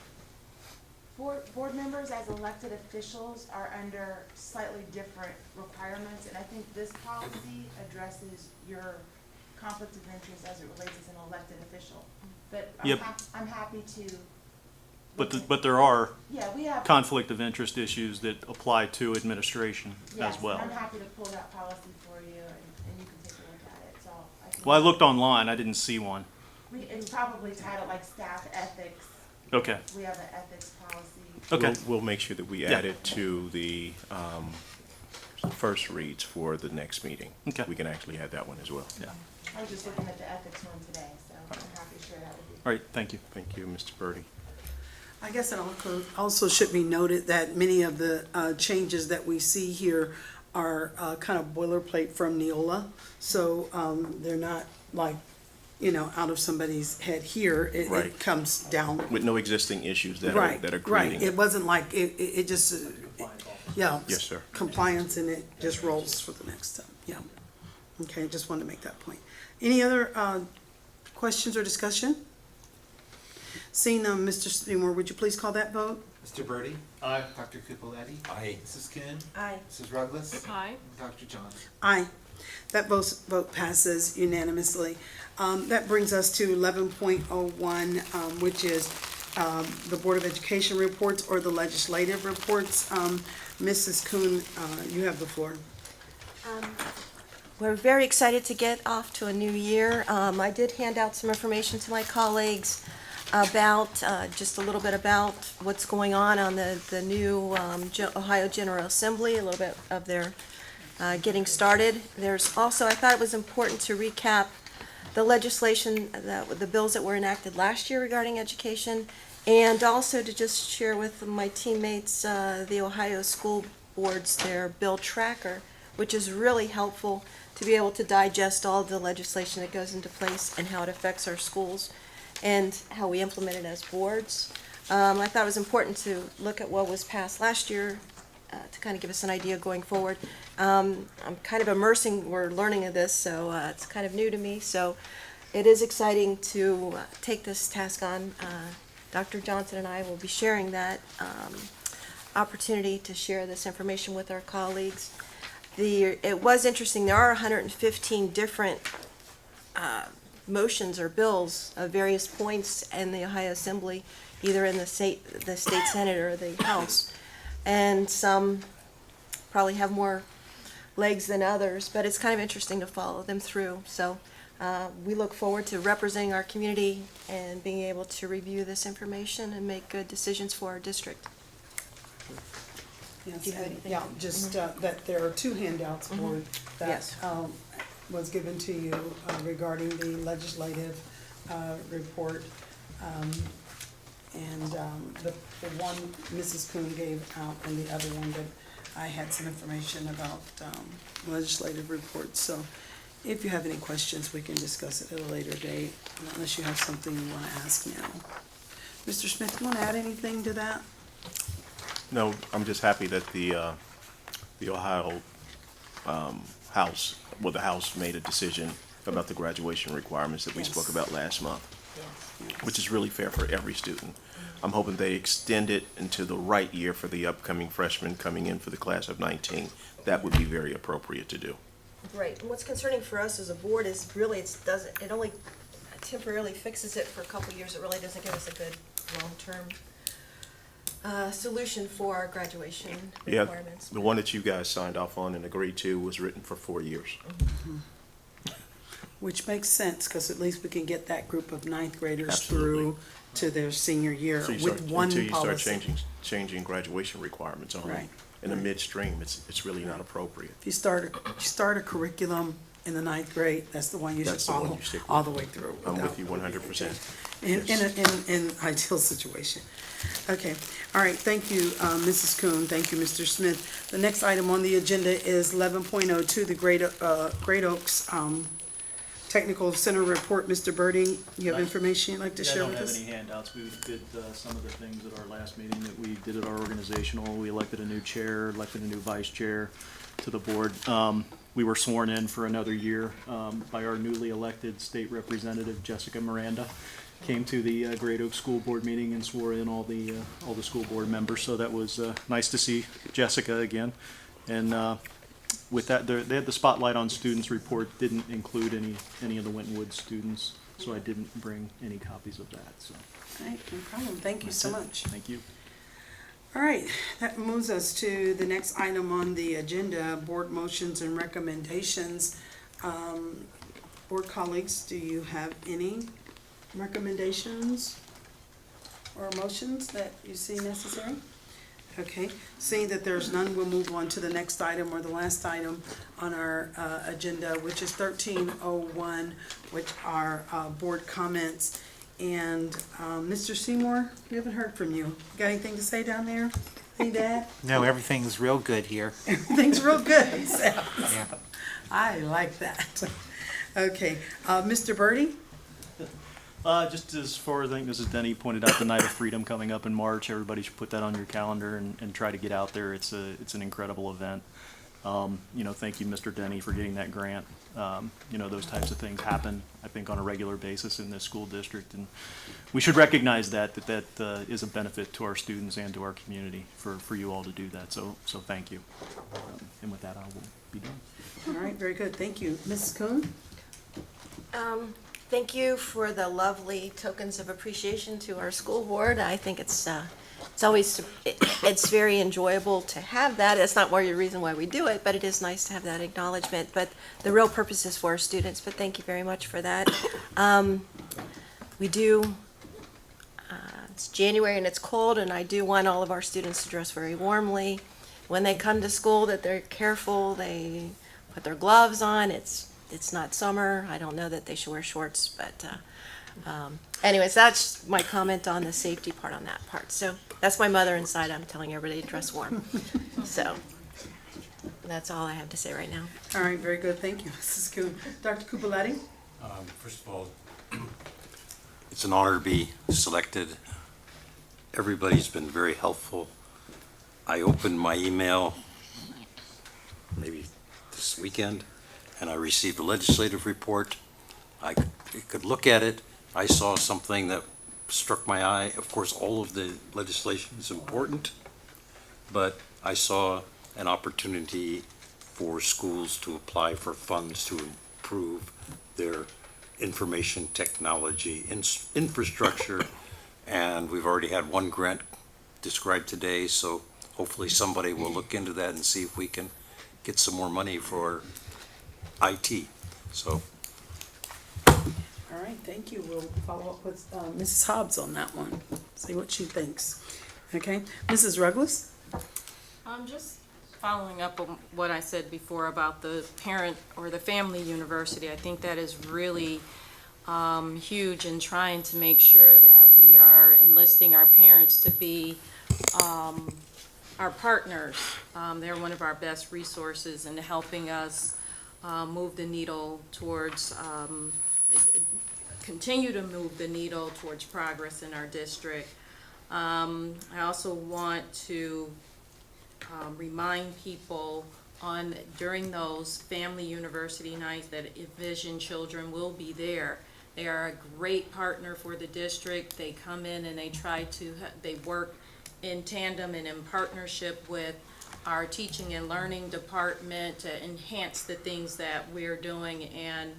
board members as elected officials are under slightly different requirements, and I think this policy addresses your conflict of interest as it relates as an elected official. But Yep. I'm happy to. But there are Yeah, we have. conflict of interest issues that apply to administration Yes, as well. and I'm happy to pull that policy for you, and you can take a look at it, so. I think- Well, I looked online, I didn't see one. It's probably titled like staff ethics. Okay. We have an ethics policy. Okay. We'll make sure that we Yeah. add it to the first reads for the next meeting. Okay. We can actually add that one as well. Yeah. I was just looking at the ethics one today, so I'm happy to share that with you. All right, thank you. Thank you, Mr. Birdie. I guess it also should be noted that many of the changes that we see here are kind of boilerplate from Neola. So they're not like, out of somebody's head here. Right. It comes down. With no existing issues that Right, are right. creating. It wasn't like, it just, yeah. Yes, sir. Compliance, and it just rolls for the next time, yeah. Okay, just wanted to make that point. Any other questions or discussion? Seeing none, Mr. Seymour, would you please call that vote? Mr. Birdie? Aye. Dr. Cupoletti? Aye. Mrs. Kuhn? Aye. Mrs. Ruggles? Aye. Dr. Johnson? Aye. That vote passes unanimously. That brings us to 11.01, which is the Board of Education reports or the legislative reports. Mrs. Kuhn, you have the floor. We're very excited to get off to a new year. I did hand out some information to my colleagues about, just a little bit about what's going on the new Ohio General Assembly, a little bit of their getting started. There's also, I thought it was important to recap the legislation, the bills that were enacted last year regarding education, and also to just share with my teammates the Ohio School Boards, their bill tracker, which is really helpful to be able to digest all the legislation that goes into place and how it affects our schools and how we implement it as boards. I thought it was important to look at what was passed last year to kind of give us an idea going forward. I'm kind of we're learning of this, so it's kind of new to me. So it is exciting to take this task on. Dr. Johnson and I will be sharing that opportunity to share this information with our colleagues. It was interesting, there are 115 different motions or bills of various points in the Ohio Assembly, either in the state Senate or the House. And some probably have more legs than others, but it's kind of interesting to follow them through. So we look forward to representing our community and being able to review this information and make good decisions for our district. Yes, Do you have and, anything? yeah, just that there are two handouts, Board, that Yes. was given to you regarding the legislative report. And the one Mrs. Kuhn gave out, and the other one that I had some information about legislative reports. So if you have any questions, we can discuss it at a later date, unless you have something you want to ask now. Mr. Smith, you want to add anything to that? No, I'm just happy that the Ohio the House made a decision about the graduation requirements that we spoke about last month, which is really fair for every student. I'm hoping they extend it into the right year for the upcoming freshmen coming in for the class of 19. That would be very appropriate to do. Right, and what's concerning for us as a board is really, it only temporarily fixes it for a couple of years. It really doesn't give us a good long-term solution for our graduation requirements. Yeah, the one that you guys signed off on and agreed to was written for 4 years. Which makes sense, because at least we can get that group of ninth graders Absolutely. through to their senior year So with one until you start policy. changing graduation requirements on them Right. in the midstream, it's really not appropriate. If you start a curriculum in the ninth grade, that's the one you should That's the one follow you stick with. all the way through. I'm without- with you 100%. In an ideal situation. Okay, all right, thank you, Mrs. Kuhn, thank you, Mr. Smith. The next item on the agenda is 11.02, the Great Oaks Technical Center Report. Mr. Birding, you have information you'd like to share with I us? don't have any handouts. We did some of the things at our last meeting that we did at our organizational. We elected a new chair, elected a new vice chair to the board. We were sworn in for another year by our newly elected state representative, Jessica Miranda. came to the Great Oak School Board meeting and swore in all the school board members. So that was nice to see Jessica again. And with that, they had the spotlight on students report, didn't include any of the Winton Woods students, so I didn't bring any copies of that. So. All right, no problem. Thank you so much. Thank you. All right, that moves us to the next item on the agenda, board motions and recommendations. Board colleagues, do you have any recommendations or motions that you see necessary? Okay, seeing that there's none, we'll move on to the next item or the last item on our agenda, which is 1301, which are board comments. And Mr. Seymour, we haven't heard from you. Got anything to say down there? Hey, Dad? No, everything's real good here. Everything's real good, he says. Yeah. I like that. Okay, Mr. Birdie? Just as far as I think Mrs. Denny pointed out, the Night of Freedom coming up in March, everybody should put that on your calendar and try to get out there. It's an incredible event. Thank you, Mr. Denny, for getting that grant. Those types of things happen, I think, on a regular basis in this school district, and we should recognize that is a benefit to our students and to our community for you all to do that. So thank you. And with that, I will be done. All right, very good. Thank you. Mrs. Coon? Thank you for the lovely tokens of appreciation to our school board. I think it's very enjoyable to have that. It's not the reason why we do it, but it is nice to have that acknowledgement. But the real purpose is for our students, but thank you very much for that. It's January and it's cold, and I do want all of our students to dress very warmly. When they come to school, that they're careful, they put their gloves on. It's not summer. I don't know that they should wear shorts, but anyways, that's my comment on the safety part on that part. So that's my mother inside. I'm telling everybody to dress warm. So that's all I have to say right now. All right, very good. Thank you, Mrs. Coon. Dr. Cupoletti? First of all, it's an honor to be selected. Everybody's been very helpful. I opened my email maybe this weekend, and I received a legislative report. I could look at it. I saw something that struck my eye. Of course, all of the legislation is important, but I saw an opportunity for schools to apply for funds to improve their information technology infrastructure, and we've already had one grant described today, so hopefully somebody will look into that and see if we can get some more money for IT. So. All right, thank you. We'll follow up with Mrs. Hobbs on that one, see what she thinks. Okay, Mrs. Ruggles? Just following up on what I said before about the parent or the family university, I think that is really huge in trying to make sure that we are enlisting our parents to be our partners. They're one of our best resources in helping us move the needle towards, continue to move the needle towards progress in our district. I also want to remind people during those family university nights that Vision Children will be there. They are a great partner for the district. They come in and they work in tandem and in partnership with our teaching and learning department to enhance the things that we're doing. And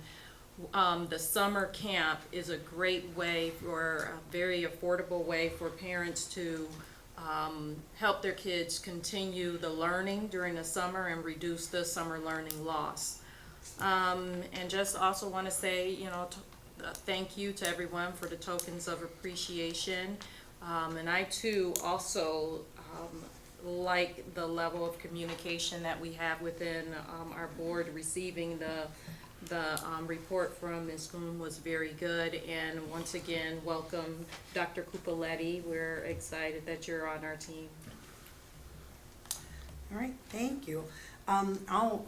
the summer camp is a great way, a very affordable way for parents to help their kids continue the learning during the summer and reduce the summer learning loss. And just also want to say, thank you to everyone for the tokens of appreciation. And I too also like the level of communication that we have within our board. Receiving the report from Ms. Boone was very good, and once again, welcome Dr. Cupoletti. We're excited that you're on our team. All right, thank you. I'll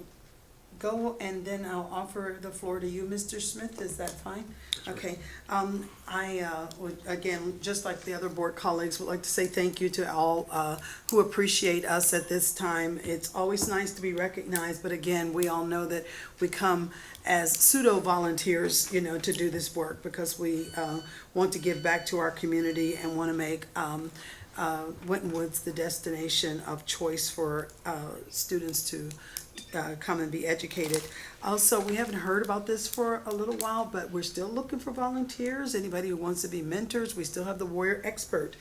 go, and then I'll offer the floor to you, Mr. Smith. Is that fine? Okay. I would, again, just like the other board colleagues, would like to say thank you to all who appreciate us at this time. It's always nice to be recognized, but again, we all know that we come as pseudo volunteers, you know, to do this work because we want to give back to our community and want to make Winton Woods the destination of choice for students to come and be educated. Also, we haven't heard about this for a little while, but we're still looking for volunteers. Anybody who wants to be mentors, we still have the Warrior Expert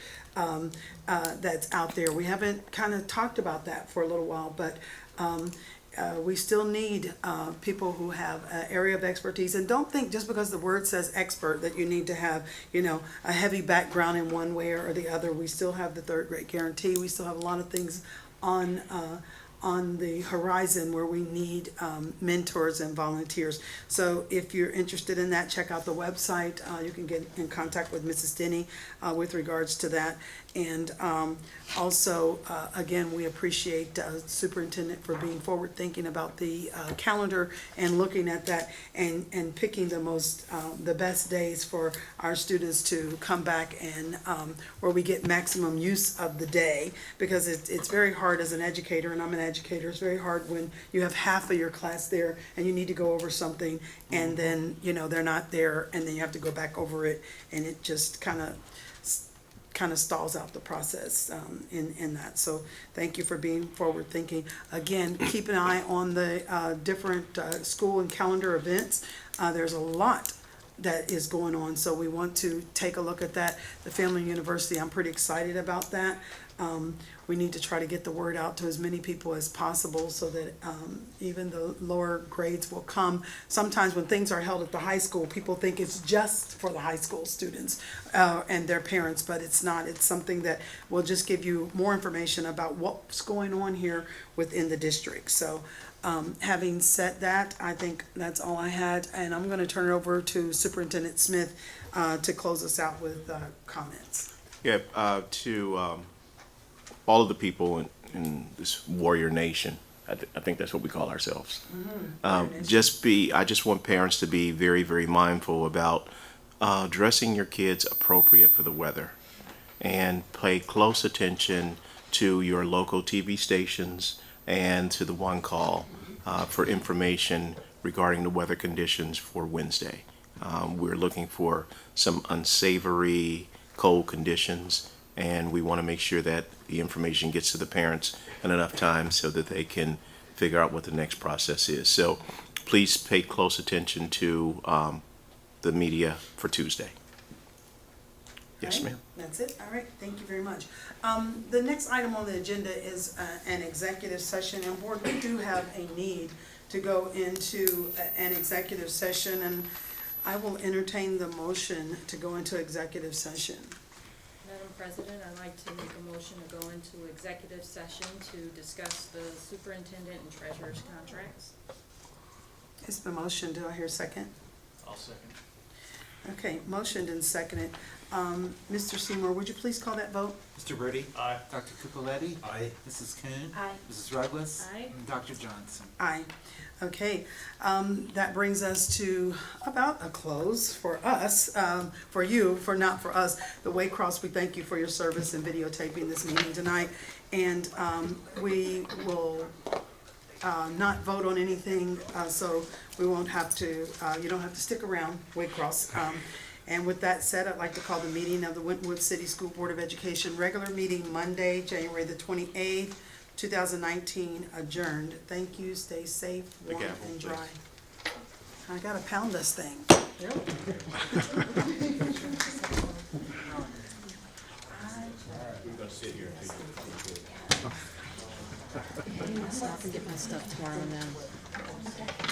that's out there. We haven't kind of talked about that for a little while, but we still need people who have an area of expertise. And don't think just because the word says expert that you need to have, you know, a heavy background in one way or the other. We still have the third grade guarantee. We still have a lot of things on the horizon where we need mentors and volunteers. So if you're interested in that, check out the website. You can get in contact with Mrs. Denny with regards to that. And also, again, we appreciate Superintendent for being forward thinking about the calendar and looking at that and picking the best days for our students to come back and where we get maximum use of the day, because it's very hard as an educator, and I'm an educator, it's very hard when you have half of your class there and you need to go over something and then, you know, they're not there and then you have to go back over it, and it just kind of stalls out the process in that. So thank you for being forward thinking. Again, keep an eye on the different school and calendar events. There's a lot that is going on, so we want to take a look at that. The Family University, I'm pretty excited about that. We need to try to get the word out to as many people as possible so that even the lower grades will come. Sometimes when things are held at the high school, people think it's just for the high school students and their parents, but it's not. It's something that will just give you more information about what's going on here within the district. So having said that, I think that's all I had, and I'm going to turn it over to Superintendent Smith to close us out with comments. Yeah, to all of the people in this warrior nation, I think that's what we call ourselves. I just want parents to be very, very mindful about dressing your kids appropriate for the weather, and pay close attention to your local TV stations and to the one call for information regarding the weather conditions for Wednesday. We're looking for some unsavory cold conditions, and we want to make sure that the information gets to the parents in enough time so that they can figure out what the next process is. So please pay close attention to the media for Tuesday. Yes, Right? ma'am. That's it? All right, thank you very much. The next item on the agenda is an executive session, and board, we do have a need to go into an executive session, and I will entertain the motion to go into executive session. Madam President, I'd like to make a motion to go into executive session to discuss the superintendent and treasurer's contracts. It's been motioned. Do I hear a second? I'll second. Okay, motioned and seconded. Mr. Seymour, would you please call that vote? Mr. Birdie? Aye. Dr. Cupoletti? Aye. Mrs. Kuhn? Aye. Mrs. Ruggles? Aye. And Dr. Johnson? Aye. Okay, that brings us to about a close for us, for you, for not for us. The Waycross, we thank you for your service in videotaping this meeting tonight. And we will not vote on anything, so we won't have to, you don't have to stick around, Waycross. And with that said, I'd like to call the meeting of the Winton Woods City School Board of Education regular meeting Monday, January the 28th, 2019 adjourned. Thank you, stay safe, warm and dry. I gotta pound this thing. We're gonna sit here and take I'm gonna stop and get my stuff tomorrow now.